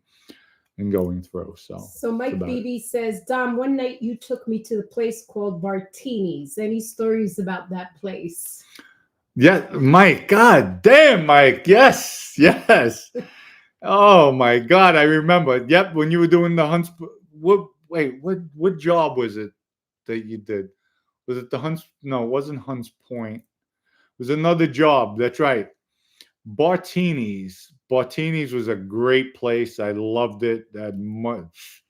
and going through. So
Mike BB says, Dom, one night you took me to the place called Bartini's. Any stories about that place?
Yeah, Mike. God damn, Mike. Yes. Oh my God, I remember. Yep, when you were doing the Hunts. What job was it that you did? Was it the Hunts? No, it wasn't Hunts Point. It was another job. That's right. Bartini's. Bartini's was a great place. I loved it. That much.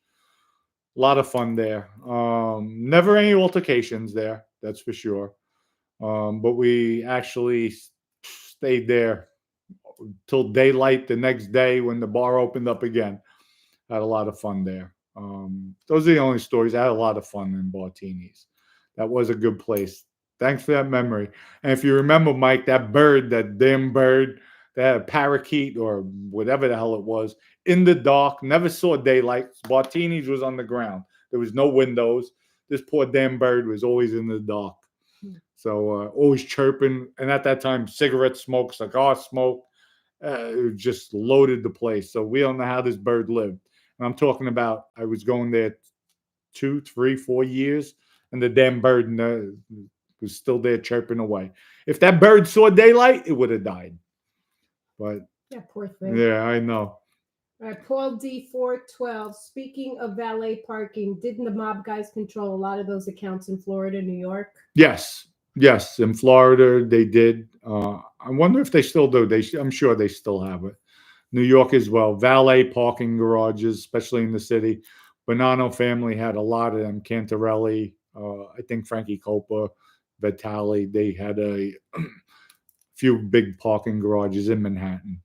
A lot of fun there. Never any altercations there. That's for sure. But we actually stayed there till daylight the next day when the bar opened up again. Had a lot of fun there. Those are the only stories. I had a lot of fun in Bartini's. That was a good place. Thanks for that memory. And if you remember, Mike, that damn bird, that parakeet or whatever the hell it was, in the dark, never saw daylight. Bartini's was on the ground. There was no windows. This poor damn bird was always in the dark. So always chirping. And at that time, cigarette smoke, cigar smoke, it just loaded the place. So we don't know how this bird lived. And I'm talking about, I was going there 2, 3, 4 years, and the damn bird was still there chirping away. If that bird saw daylight, it would have died. But
yeah, poor thing.
Yeah, I know.
All right, Paul D412. Speaking of valet parking, didn't the mob guys control a lot of those accounts in Florida, New York?
Yes. In Florida, they did. I wonder if they still do. I'm sure they still have it. New York as well. Valet parking garages, especially in the city. Bonanno family had a lot of them. Cantarelli, I think Frankie Copa, Vitali. They had a few big parking garages in Manhattan.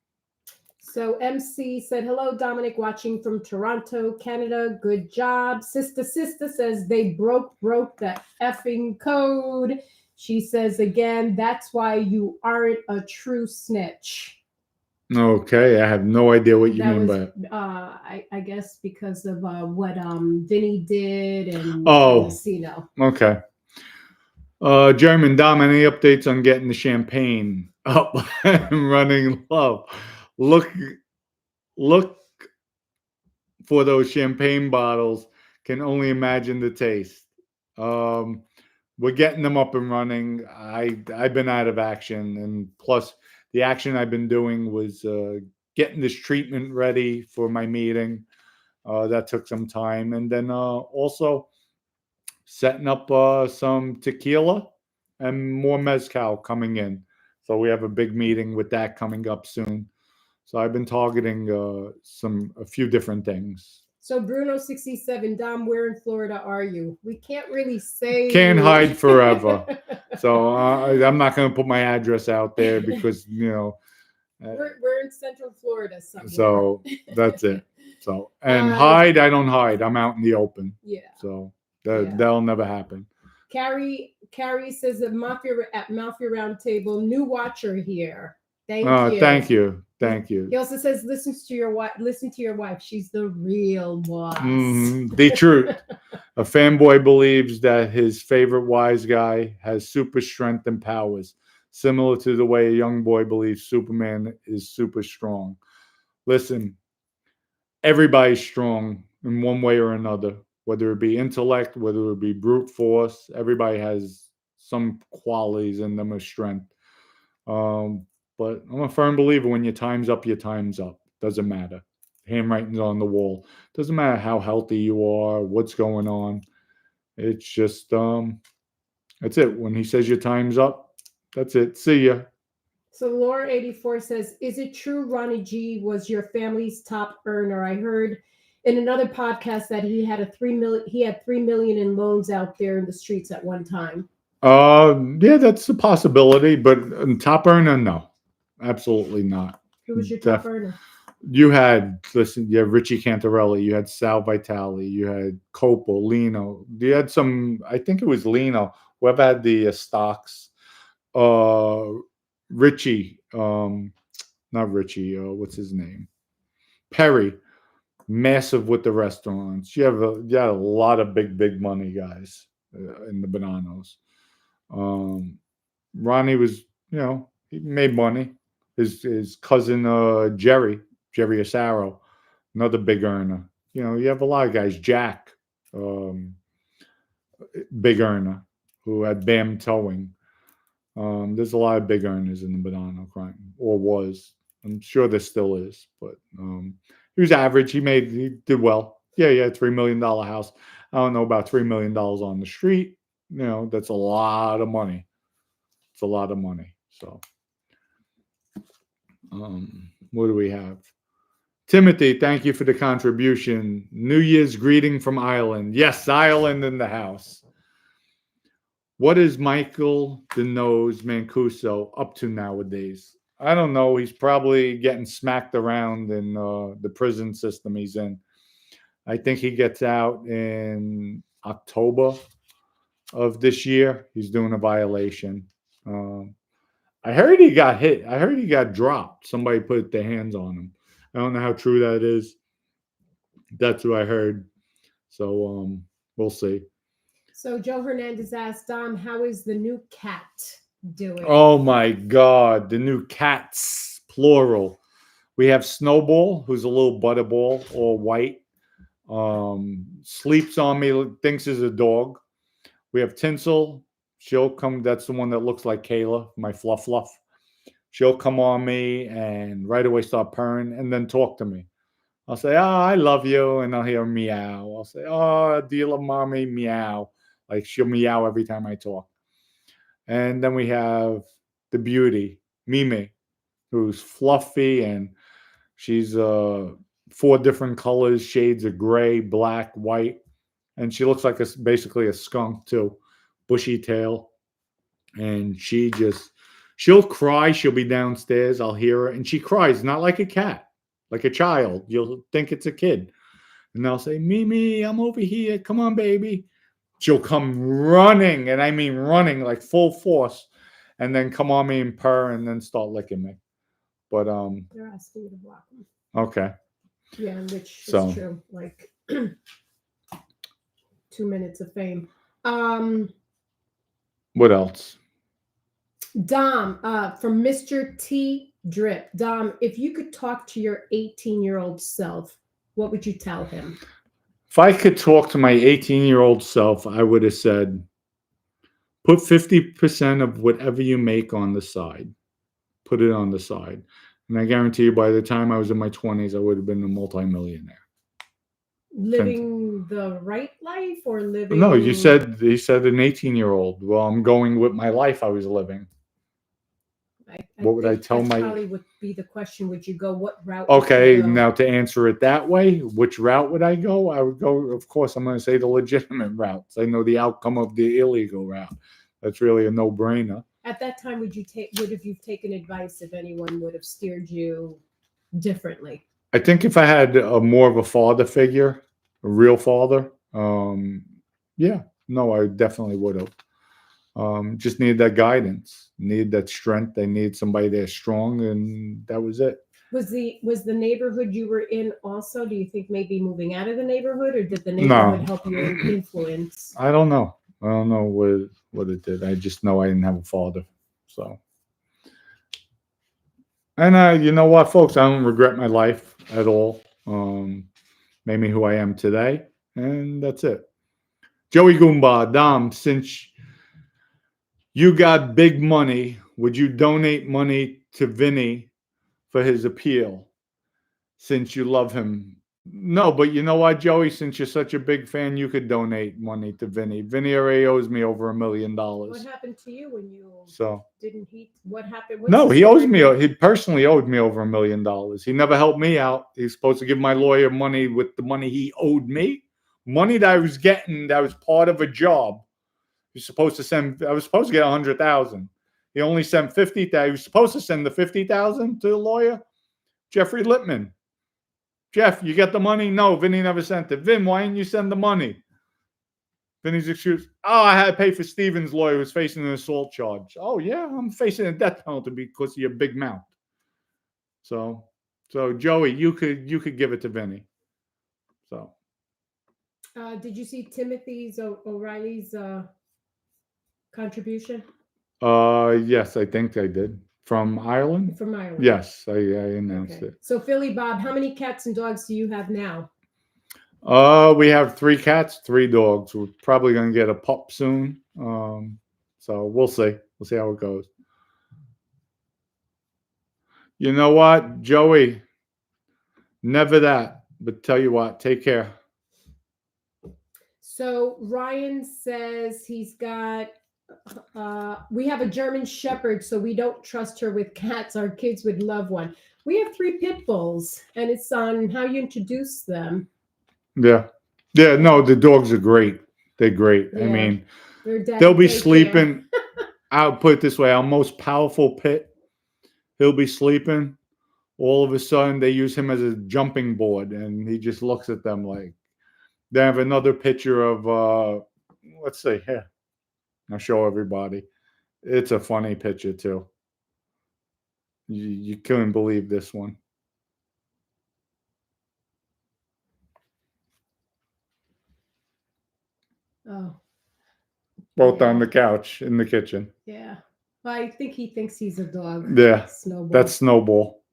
So MC said, hello, Dominic, watching from Toronto, Canada. Good job. Sister says they broke the effing code. She says again, that's why you aren't a true snitch.
Okay, I have no idea what you mean by it.
I guess because of what Vinny did and Sweno.
Okay. German Dom, any updates on getting the champagne up and running low? Look for those champagne bottles. Can only imagine the taste. we're getting them up and running. I've been out of action, and plus the action I've been doing was getting this treatment ready for my meeting. That took some time, and then also setting up some tequila and more mezcal coming in. So we have a big meeting with that coming up soon. So I've been targeting a few different things.
So Bruno67, Dom, where in Florida are you? We can't really say.
Can't hide forever. So I'm not going to put my address out there because
we're in Central Florida somewhere.
So that's it. So and hide, I don't hide. I'm out in the open.
Yeah.
So that'll never happen.
Carrie says that Mafia Roundtable, new watcher here. Thank you.
Thank you. Thank you.
He also says, listen to your wife. She's the real boss.
The truth. A fanboy believes that his favorite wise guy has super strength and powers, similar to the way a young boy believes Superman is super strong. Listen, everybody's strong in one way or another, whether it be intellect, whether it be brute force. Everybody has some qualities in them of strength. But I'm a firm believer when your time's up, your time's up. Doesn't matter. Handwriting's on the wall. Doesn't matter how healthy you are, what's going on. It's just that's it. When he says your time's up, that's it. See ya.
So Laura84 says, is it true Ronnie G was your family's top earner? I heard in another podcast that he had $3 million in loans out there in the streets at one time.
Yeah, that's a possibility, but top earner, no. Absolutely not.
Who was your top earner?
You had Richie Cantarelli, you had Sal Vitale, you had Copel, Lino. You had some, I think it was Lino, whoever had the stocks. Richie, not Richie, what's his name? Perry, massive with the restaurants. You had a lot of big money guys in the Bananos. Ronnie was, he made money. His cousin Jerry Asaro, another big earner. You have a lot of guys. Jack, big earner, who had BAM Towing. There's a lot of big earners in the banana crime, or was. I'm sure there still is, but he was average. He did well. Yeah, he had $3 million house. I don't know about $3 million on the street. That's a lot of money. It's a lot of money. So. What do we have? Timothy, thank you for the contribution. New Year's greeting from Ireland. Yes, Ireland in the house. What is Michael the Nose Mancuso up to nowadays? I don't know. He's probably getting smacked around in the prison system he's in. I think he gets out in October of this year. He's doing a violation. I heard he got hit. I heard he got dropped. Somebody put their hands on him. I don't know how true that is. That's what I heard. So we'll see.
So Joe Hernandez asked, Dom, how is the new cat doing?
Oh my God, the new cats, plural. We have Snowball, who's a little butterball, all white. Sleeps on me, thinks is a dog. We have Tinsel. She'll come. That's the one that looks like Kayla, my fluff. She'll come on me and right away start purring and then talk to me. I'll say, oh, I love you. And I'll hear meow. I'll say, oh, do you love mommy? Meow. Like she'll meow every time I talk. And then we have the beauty, Mimi, who's fluffy and she's 4 different colors, shades of gray, black, white. And she looks like basically a skunk too. Bushy tail, and she'll cry. She'll be downstairs. I'll hear her, and she cries not like a cat, like a child. You'll think it's a kid, and I'll say, Mimi, I'm over here. Come on, baby. She'll come running, and I mean running like full force, and then come on me and purr, and then start licking me. But
they're asking you to block them.
Okay.
Yeah, which is true. Like 2 minutes of fame.
What else?
Dom, from Mr. T Drip. Dom, if you could talk to your 18-year-old self, what would you tell him?
If I could talk to my 18-year-old self, I would have said, Put 50% of whatever you make on the side. Put it on the side. And I guarantee you by the time I was in my 20s, I would have been a multimillionaire.
Living the right life or living?
No, he said an 18-year-old. Well, I'm going with my life I was living. What would I
think
tell
that's
my?
probably would be the question. Would you go? What route? would you
Okay,
go?
now to answer it that way, which route would I go? I would go, of course, I'm going to say the legitimate routes. I know the outcome of the illegal route. That's really a no-brainer.
At that time, would have you taken advice if anyone would have steered you differently?
I think if I had more of a father figure, a real father, yeah, no, I definitely would have. Just needed that guidance, needed that strength. I needed somebody there strong, and that was it.
Was the neighborhood you were in also? Do you think maybe moving out of the neighborhood, or did the neighborhood help you influence?
I don't know. I don't know what it did. I just know I didn't have a father. So, and you know what, folks, I don't regret my life at all. Made me who I am today, and that's it. Joey Goomba, Dom, since you got big money, would you donate money to Vinny for his appeal since you love him? No, but you know what, Joey? Since you're such a big fan, you could donate money to Vinny. Vinny already owes me over $1 million.
What happened to you when you didn't he? What happened?
No, he owes me. He personally owed me over $1 million. He never helped me out. He's supposed to give my lawyer money with the money he owed me, money that I was getting that was part of a job. He's supposed to send. I was supposed to get 100,000. He only sent 50,000. He was supposed to send the 50,000 to the lawyer, Jeffrey Lippman. Jeff, you get the money? No, Vinny never sent it. Vin, why didn't you send the money? Vinny's excuse. Oh, I had to pay for Steven's lawyer who was facing an assault charge. Oh yeah, I'm facing a death penalty because of your big mouth. So Joey, you could give it to Vinny. So.
Did you see Timothy O'Reilly's contribution?
Yes, I think I did. From Ireland?
From Ireland.
Yes, I announced it.
So Philly Bob, how many cats and dogs do you have now?
We have 3 cats, 3 dogs. We're probably gonna get a pup soon. So we'll see. We'll see how it goes. You know what, Joey? Never that. But tell you what, take care.
So Ryan says he's got we have a German Shepherd, so we don't trust her with cats. Our kids would love one. We have 3 pit bulls, and it's on how you introduce them.
Yeah. No, the dogs are great. They're great. Yeah. I mean, they'll be sleeping. I'll put it this way: our most powerful pit, he'll be sleeping. All of a sudden, they use him as a jumping board, and he just looks at them like. They have another picture of. Let's see here. I'll show everybody. It's a funny picture too. You couldn't believe this one.
Oh.
Both on the couch in the kitchen.
Yeah. Well, I think he thinks he's a dog.
Yeah.
Snowball.
That's Snowball.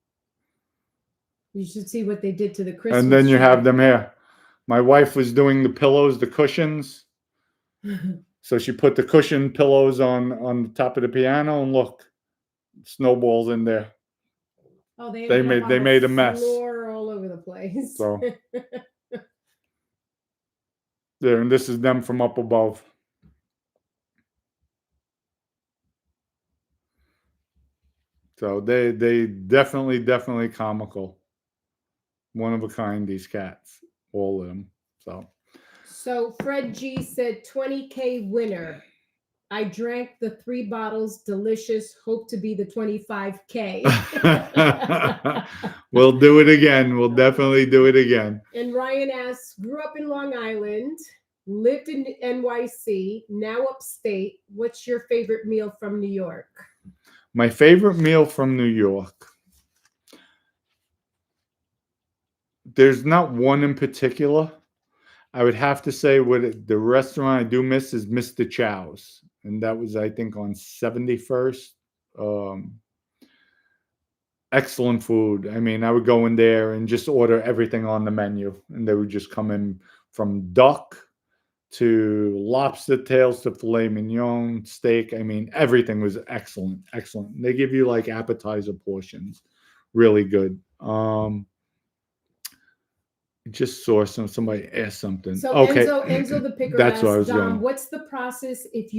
You should see what they did to the Christmas
And then you
tree.
have them here. My wife was doing the pillows, the cushions. So she put the cushion pillows on the top of the piano, and look, Snowball's in there.
Oh, they
made a mess.
Floor all over the place.
So there, and this is them from up above. So they definitely comical. One of a kind, these cats, all of them. So
Fred G said 20K winner. I drank the 3 bottles, delicious. Hope to be the 25K.
We'll do it again. We'll definitely do it again.
And Ryan asks, grew up in Long Island, lived in NYC, now upstate. What's your favorite meal from New York?
My favorite meal from New York. There's not one in particular. I would have to say the restaurant I do miss is Mr. Chow's. And that was, I think, on 71st. Excellent food. I mean, I would go in there and just order everything on the menu. And they would just come in from duck to lobster tails to filet mignon, steak. I mean, everything was excellent, excellent. They give you like appetizer portions, really good. Just saw somebody ask something.
So
Okay,
Enzo the picker
that's what I
asks,
was
Dom,
going.
what's the process if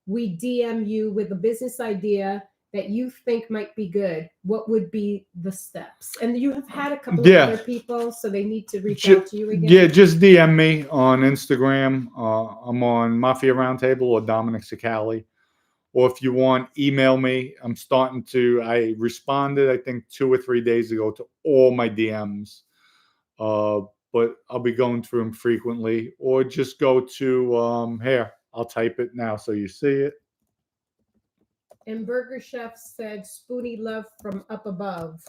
we DM you with a business idea that you think might be good? What would be the steps? And you have had a couple of
Yeah.
other people, so they need to reach
Ju-
out to you again.
Yeah, just DM me on Instagram. I'm on Mafia Roundtable or Dominic Cicali. Or if you want, email me. I responded, I think, 2 or 3 days ago to all my DMs. But I'll be going through them frequently. Or just go to, here, I'll type it now so you see it.
And Burger Chef said, Spoony love from up above.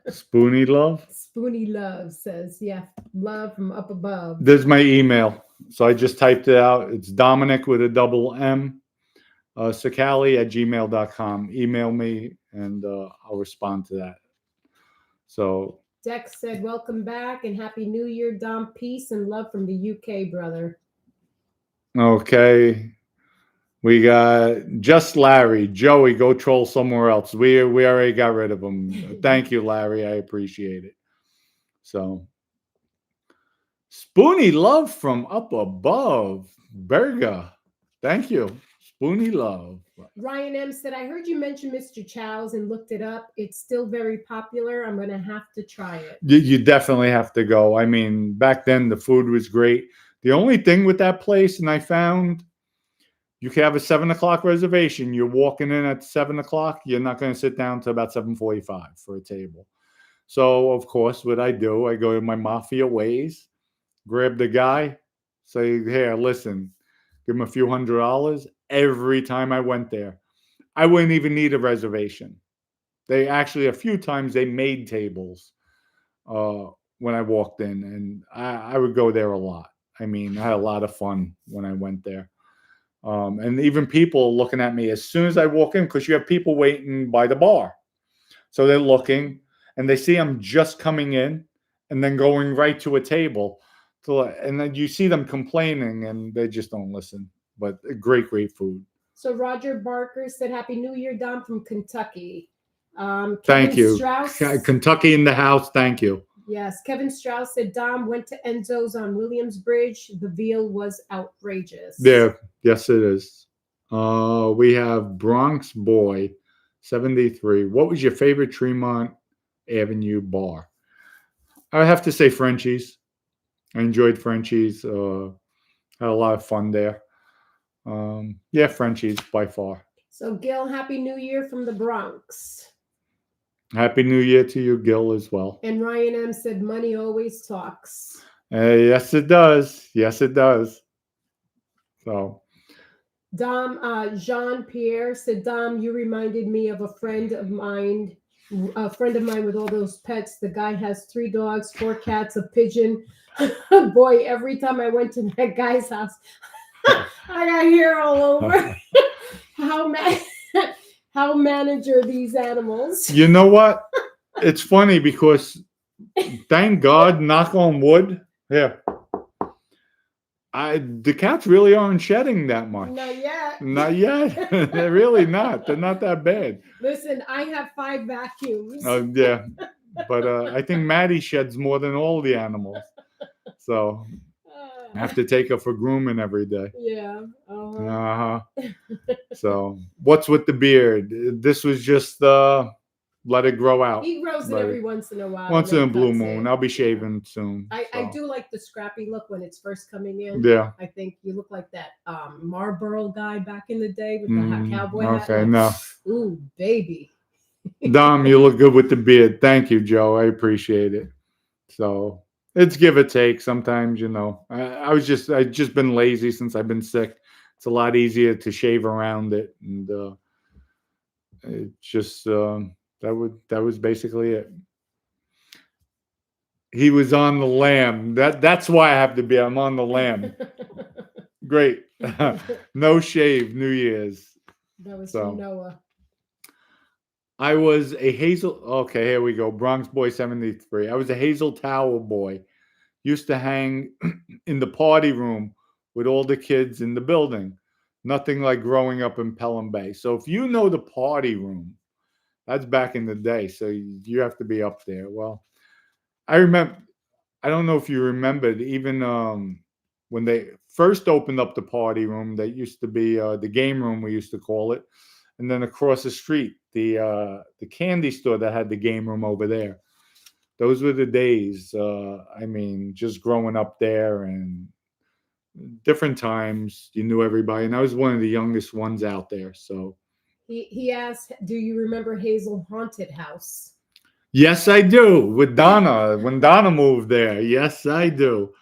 Spoony Love.
Spoony love says, yeah, love from up above.
There's my email. So I just typed it out. It's Dominic with a double M. Cicali@gmail.com. Email me and I'll respond to that. So
Dex said, welcome back and Happy New Year, Dom. Peace and love from the UK, brother.
okay. We got just Larry. Joey, go troll somewhere else. We already got rid of him. Thank you, Larry. I appreciate it. So Spoony Love from up above. Berga. Thank you. Spoony Love.
Ryan M said, I heard you mention Mr. Chow's and looked it up. It's still very popular. I'm going to have to try it.
You definitely have to go. I mean, back then the food was great. The only thing with that place, and I found you can have a 7:00 reservation. You're walking in at 7:00. You're not going to sit down till about 7:45 for a table. So, of course, what I do, I go to my Mafia ways, grab the guy, say, here, listen, give him a few $100 every time I went there. I wouldn't even need a reservation. They actually, a few times, they made tables when I walked in, and I would go there a lot. I mean, I had a lot of fun when I went there. And even people looking at me as soon as I walk in, because you have people waiting by the bar. So they're looking and they see I'm just coming in and then going right to a table. And then you see them complaining and they just don't listen. But great, great food.
So Roger Barker said, Happy New Year, Dom from Kentucky.
Thank
Kevin
you.
Strauss,
Kentucky in the house. Thank you.
yes, Kevin Strauss said, Dom went to Enzo's on Williamsbridge. The veal was outrageous.
There. Yes, it is. We have Bronx Boy 73. What was your favorite Tremont Avenue bar? I would have to say Frenchie's. I enjoyed Frenchie's. Had a lot of fun there. Yeah, Frenchie's by far.
So Gil, Happy New Year from the Bronx.
Happy New Year to you, Gil, as well.
And Ryan M said, money always talks.
Yes, it does. Yes, it does. So,
Dom, Jean-Pierre said, Dom, you reminded me of a friend of mine with all those pets. The guy has 3 dogs, 4 cats, a pigeon. Boy, every time I went to that guy's house, I got hair all over. How manage these animals?
you know what? It's funny because thank God, knock on wood. Yeah. The cats really aren't shedding that much.
Not yet.
Not yet. They're really not. They're not that bad.
Listen, I have 5 vacuums.
Yeah. But I think Maddie sheds more than all the animals. So I have to take her for grooming every day.
Yeah.
So what's with the beard? This was just let it grow out.
He grows it every once in a while.
Once in a blue moon. I'll be shaving soon.
I do like the scrappy look when it's first coming in.
Yeah.
I think you look like that Marlboro guy back in the day with the cowboy hat.
Okay, no.
Ooh, baby.
Dom, you look good with the beard. Thank you, Joe. I appreciate it. So it's give or take. Sometimes, I've just been lazy since I've been sick. It's a lot easier to shave around it, and it just that was basically it. He was on the lamb. That's why I have to be. I'm on the lamb. Great. No shave, New Year's.
That was from Noah.
I was a Hazel. Okay, here we go. Bronx Boy 73. I was a Hazel Tower boy. used to hang in the party room with all the kids in the building. Nothing like growing up in Pelham Bay. So if you know the party room, that's back in the day. So you have to be up there. Well, I remember. I don't know if you remembered, even when they first opened up the party room. That used to be the game room, we used to call it, and then across the street, the candy store that had the game room over there. Those were the days. I mean, just growing up there and different times. You knew everybody, and I was one of the youngest ones out there. So
He asked, "Do you remember Hazel Haunted House?"
yes, I do. With Donna, when Donna moved there, yes, I do.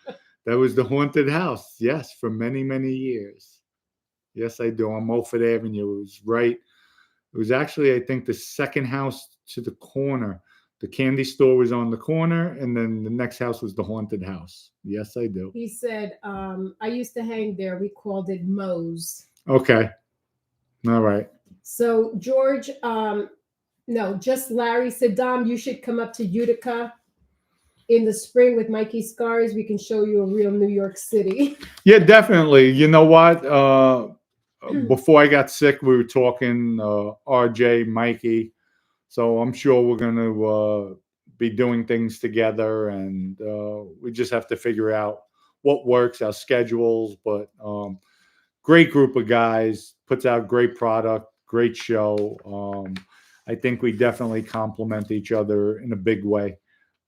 That was the haunted house. Yes, for many, many years. Yes, I do. On Mulford Avenue. It was right. It was actually, I think, the second house to the corner. The candy store was on the corner, and then the next house was the haunted house. Yes, I do.
He said, "I used to hang there. We called it Moe's."
Okay. All right.
So George, no, just Larry said, "Dom, you should come up to Utica in the spring with Mikey Scars. We can show you a real New York City."
Yeah, definitely. You know what? Before I got sick, we were talking, RJ, Mikey. So I'm sure we're going to be doing things together, and we just have to figure out what works, our schedules. But great group of guys, puts out great product, great show. I think we definitely complement each other in a big way.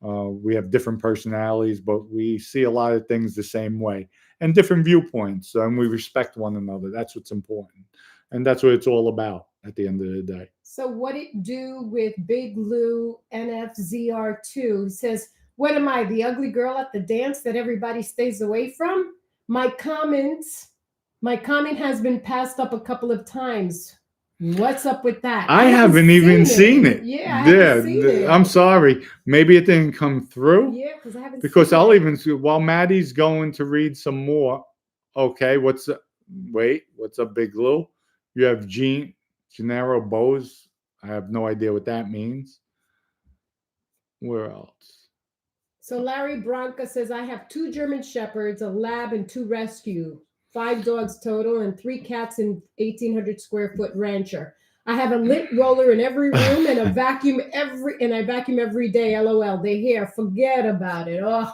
We have different personalities, but we see a lot of things the same way and different viewpoints, and we respect one another. That's what's important, and that's what it's all about at the end of the day.
So what it do with Big Lou NFZR2? He says, "What am I, the ugly girl at the dance that everybody stays away from?" My comment, my comment has been passed up a couple of times. What's up with that?
I haven't even seen it.
Yeah, I haven't seen it.
I'm sorry. Maybe it didn't come through.
Yeah, because I haven't
Because
seen
I'll
it.
even see while Maddie's going to read some more. Okay, what's up, Big Lou? You have Gennaro Bose. I have no idea what that means. Where else?
So Larry Branca says, "I have 2 German Shepherds, a lab, and 2 rescue. 5 dogs total, and 3 cats in 1,800 square foot rancher. I have a lint roller in every room and I vacuum every day. LOL. They hear. Forget about it." Oh,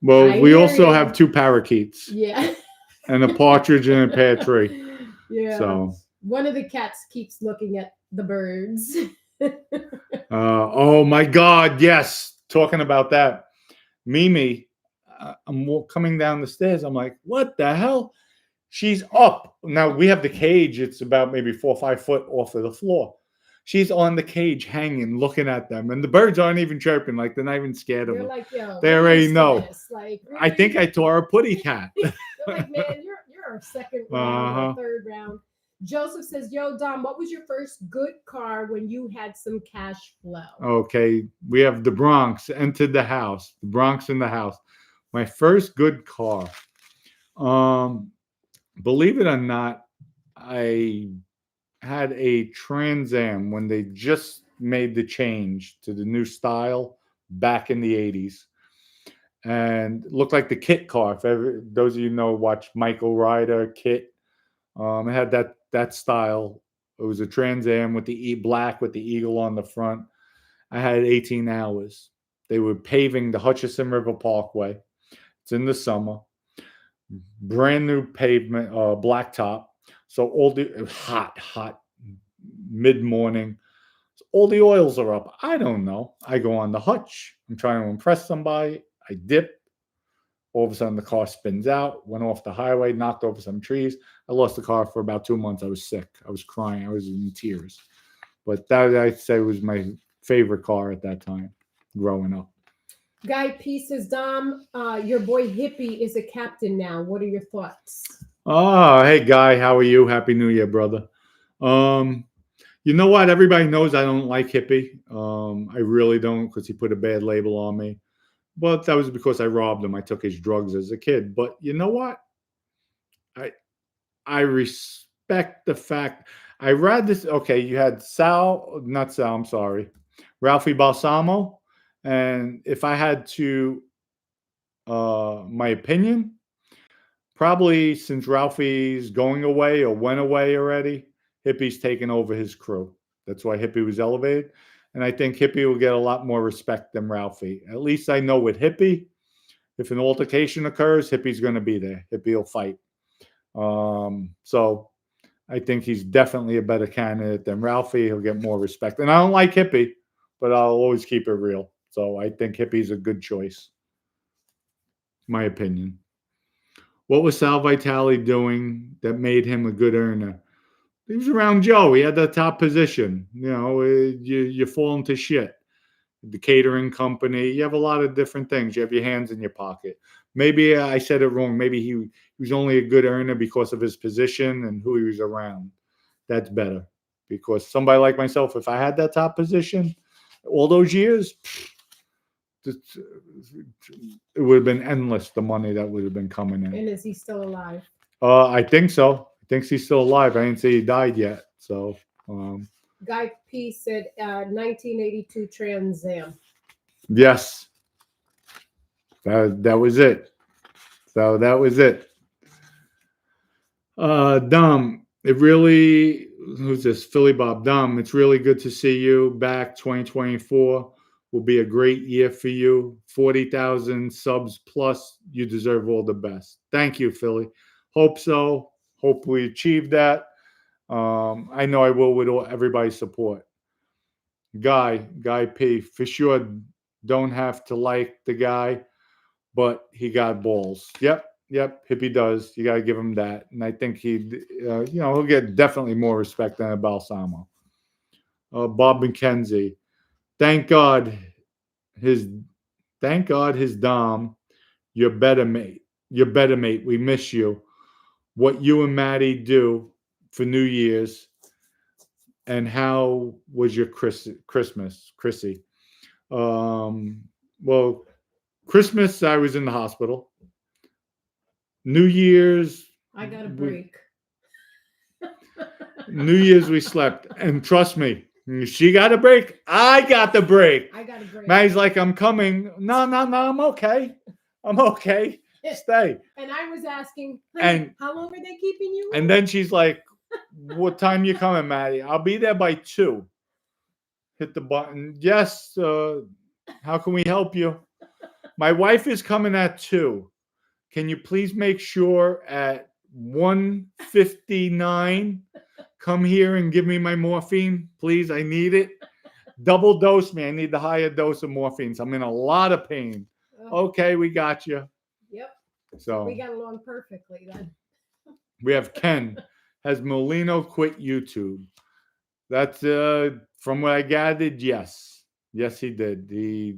Well,
I
we
hear
also
you.
have 2 parakeets
Yeah.
and a partridge in a pear tree.
Yeah.
So,
One of the cats keeps looking at the birds.
oh my God, yes. Talking about that, Mimi, I'm coming down the stairs. I'm like, what the hell? She's up. Now we have the cage. It's about maybe 4 or 5 foot off of the floor. She's on the cage hanging, looking at them. And the birds aren't even chirping. Like, they're not even scared of
They're
her.
like, "Yo,
They
we're
already
used to
know.
this." Like,
I think
really?
I tore a putty cat.
They're like, "Man, you're our second round
Uh-huh.
or third round." Joseph says, "Yo, Dom, what was your first good car when you had some cash flow?"
Okay. We have the Bronx entered the house. The Bronx in the house. My first good car. Believe it or not, I had a Trans Am when they just made the change to the new style back in the 80s. And it looked like the Kit car. If ever, those of you know, watch Michael Ryder, Kit. It had that style. It was a Trans Am with the black with the eagle on the front. I had 18 hours. They were paving the Hutchinson River Parkway. It's in the summer. Brand new pavement, blacktop. So all the hot mid morning. So all the oils are up. I don't know. I go on the hutch. I'm trying to impress somebody. I dip. All of a sudden, the car spins out, went off the highway, knocked over some trees. I lost the car for about 2 months. I was sick. I was crying. I was in tears. But that, I'd say, was my favorite car at that time growing up.
Guy P says, "Dom, your boy Hippie is a captain now. What are your thoughts?"
Oh, hey, Guy. How are you? Happy New Year, brother. You know what? Everybody knows I don't like Hippie. I really don't, because he put a bad label on me. But that was because I robbed him. I took his drugs as a kid. But you know what? I I respect the fact. I read this. Okay, you had not Sal. I'm sorry, Ralphie Balsamo. And if I had to my opinion, probably since Ralphie's going away or went away already, Hippie's taken over his crew. That's why Hippie was elevated. And I think Hippie will get a lot more respect than Ralphie. At least I know with Hippie, if an altercation occurs, Hippie's going to be there. Hippie will fight. So I think he's definitely a better candidate than Ralphie. He'll get more respect. And I don't like Hippie, but I'll always keep it real. So I think Hippie's a good choice. My opinion. What was Sal Vitale doing that made him a good earner? He was around Joe. He had the top position. You fall into shit. The catering company. You have a lot of different things. You have your hands in your pocket. Maybe I said it wrong. Maybe he was only a good earner because of his position and who he was around. That's better. Because somebody like myself, if I had that top position all those years, it would have been endless, the money that would have been coming in.
And is he still alive?
I think so. I think he's still alive. I didn't say he died yet. So,
Guy P said 1982 Trans Am.
yes. That was it. So that was it. Dom, it really, who's this? Philly Bob. Dom, it's really good to see you back. 2024 will be a great year for you. 40,000 subs plus. You deserve all the best. Thank you, Philly. Hope so. Hope we achieve that. I know I will with everybody's support. Guy P, for sure, don't have to like the guy, but he got balls. Yep, Hippie does. You got to give him that. And I think he'll get definitely more respect than a Balsamo. Bob McKenzie, thank God his Dom, you're better mate. We miss you. What you and Maddie do for New Year's, and how was your Christmas, Chrissy? Well, Christmas I was in the hospital. New Year's
I got a break.
New Year's we slept, and trust me, she got a break. I got the break.
I got a break.
Maddie's like, I'm coming. No, I'm okay. Stay.
And I was asking,
and
how long are they keeping you?
And then she's like, what time you coming, Maddie? I'll be there by 2. Hit the button. Yes. How can we help you? My wife is coming at 2. Can you please make sure at 1:59 come here and give me my morphine? Please, I need it. Double dose me. I need the higher dose of morphine. So I'm in a lot of pain. Oh. Okay, we got you.
Yep.
So
we got along perfectly then.
We have Ken. Has Molino quit YouTube? That's from what I gathered, yes. Yes, he did.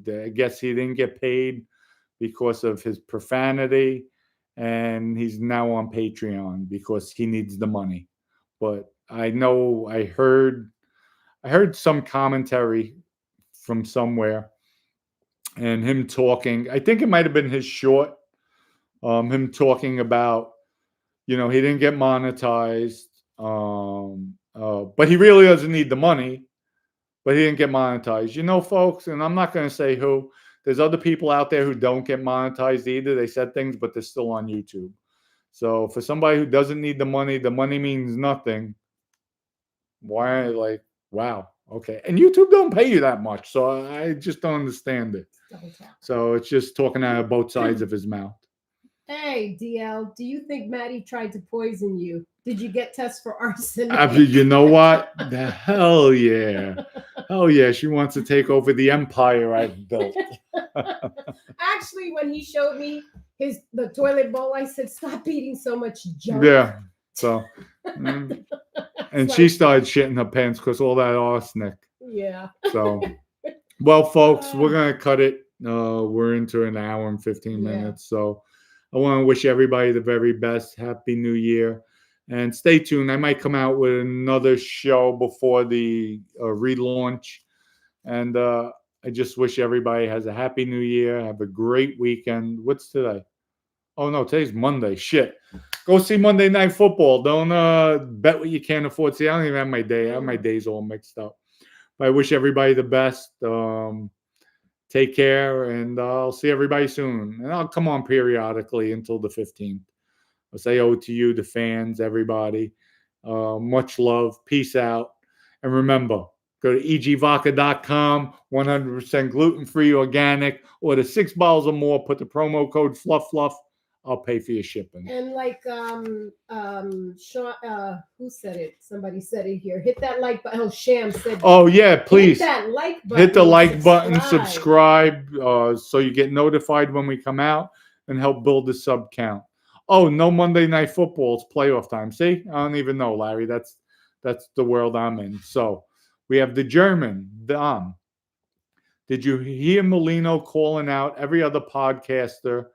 I guess he didn't get paid because of his profanity, and he's now on Patreon because he needs the money. But I know I heard some commentary from somewhere, and him talking. I think it might have been his short. Him talking about, he didn't get monetized, but he really doesn't need the money. But he didn't get monetized. Folks, and I'm not going to say who. There's other people out there who don't get monetized either. They said things, but they're still on YouTube. So for somebody who doesn't need the money means nothing. Why, wow, okay. And YouTube don't pay you that much, so I just don't understand it. So it's just talking out of both sides of his mouth.
Hey, DL, do you think Maddie tried to poison you? Did you get tests for arsenic?
You know what? Hell yeah. Hell yeah. She wants to take over the empire I've built.
Actually, when he showed me the toilet bowl, I said, stop eating so much junk.
Yeah. So, and she started shitting her pants because all that arsenic.
Yeah.
So, well, folks, we're going to cut it. We're into an hour and 15 minutes. So, I want to wish everybody the very best. Happy New Year. And stay tuned. I might come out with another show before the relaunch. And I just wish everybody has a happy New Year. Have a great weekend. What's today? Oh, no, today's Monday. Shit. Go see Monday Night Football. Don't bet what you can't afford. See, I don't even have my day. I have my days all mixed up. But I wish everybody the best. Take care, and I'll see everybody soon. And I'll come on periodically until the 15th. I'll say hello to you, the fans, everybody. Much love. Peace out. And remember, go to egvodka.com, 100% gluten-free, organic. Order 6 bottles or more. Put the promo code FLUFF. I'll pay for your shipping.
And like Sean, who said it? Somebody said it here. Hit that like button. Oh, Sham said.
Oh yeah, please
hit that like button.
Hit the like button, subscribe, so you get notified when we come out, and help build the sub count. Oh, no Monday Night Football. It's playoff time. See, I don't even know, Larry. That's the world I'm in. So we have the German, Dom. Did you hear Molino calling out every other podcaster,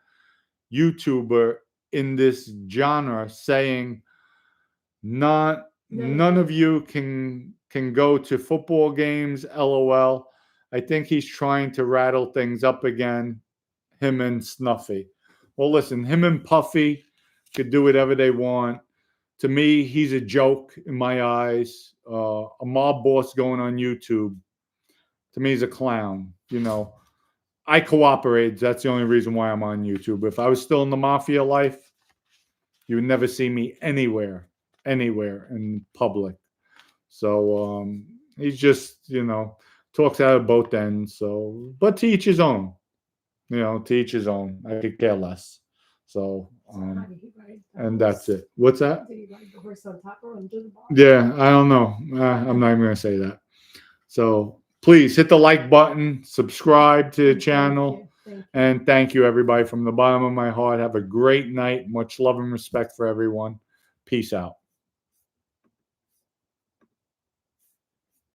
YouTuber in this genre, saying none of you can go to football games? LOL. I think he's trying to rattle things up again. Him and Snuffy. Well, listen, him and Puffy could do whatever they want. To me, he's a joke in my eyes. A mob boss going on YouTube. To me, he's a clown. I cooperate. That's the only reason why I'm on YouTube. If I was still in the Mafia life, you would never see me anywhere in public. So he's just, talks out of both ends. So, but to each his own. To each his own. I could care less. So, and that's it. What's that?
Did he ride the horse on top or under the bar?
Yeah, I don't know. I'm not even going to say that. So please hit the like button, subscribe to the channel, and thank you, everybody, from the bottom of my heart. Have a great night. Much love and respect for everyone. Peace out.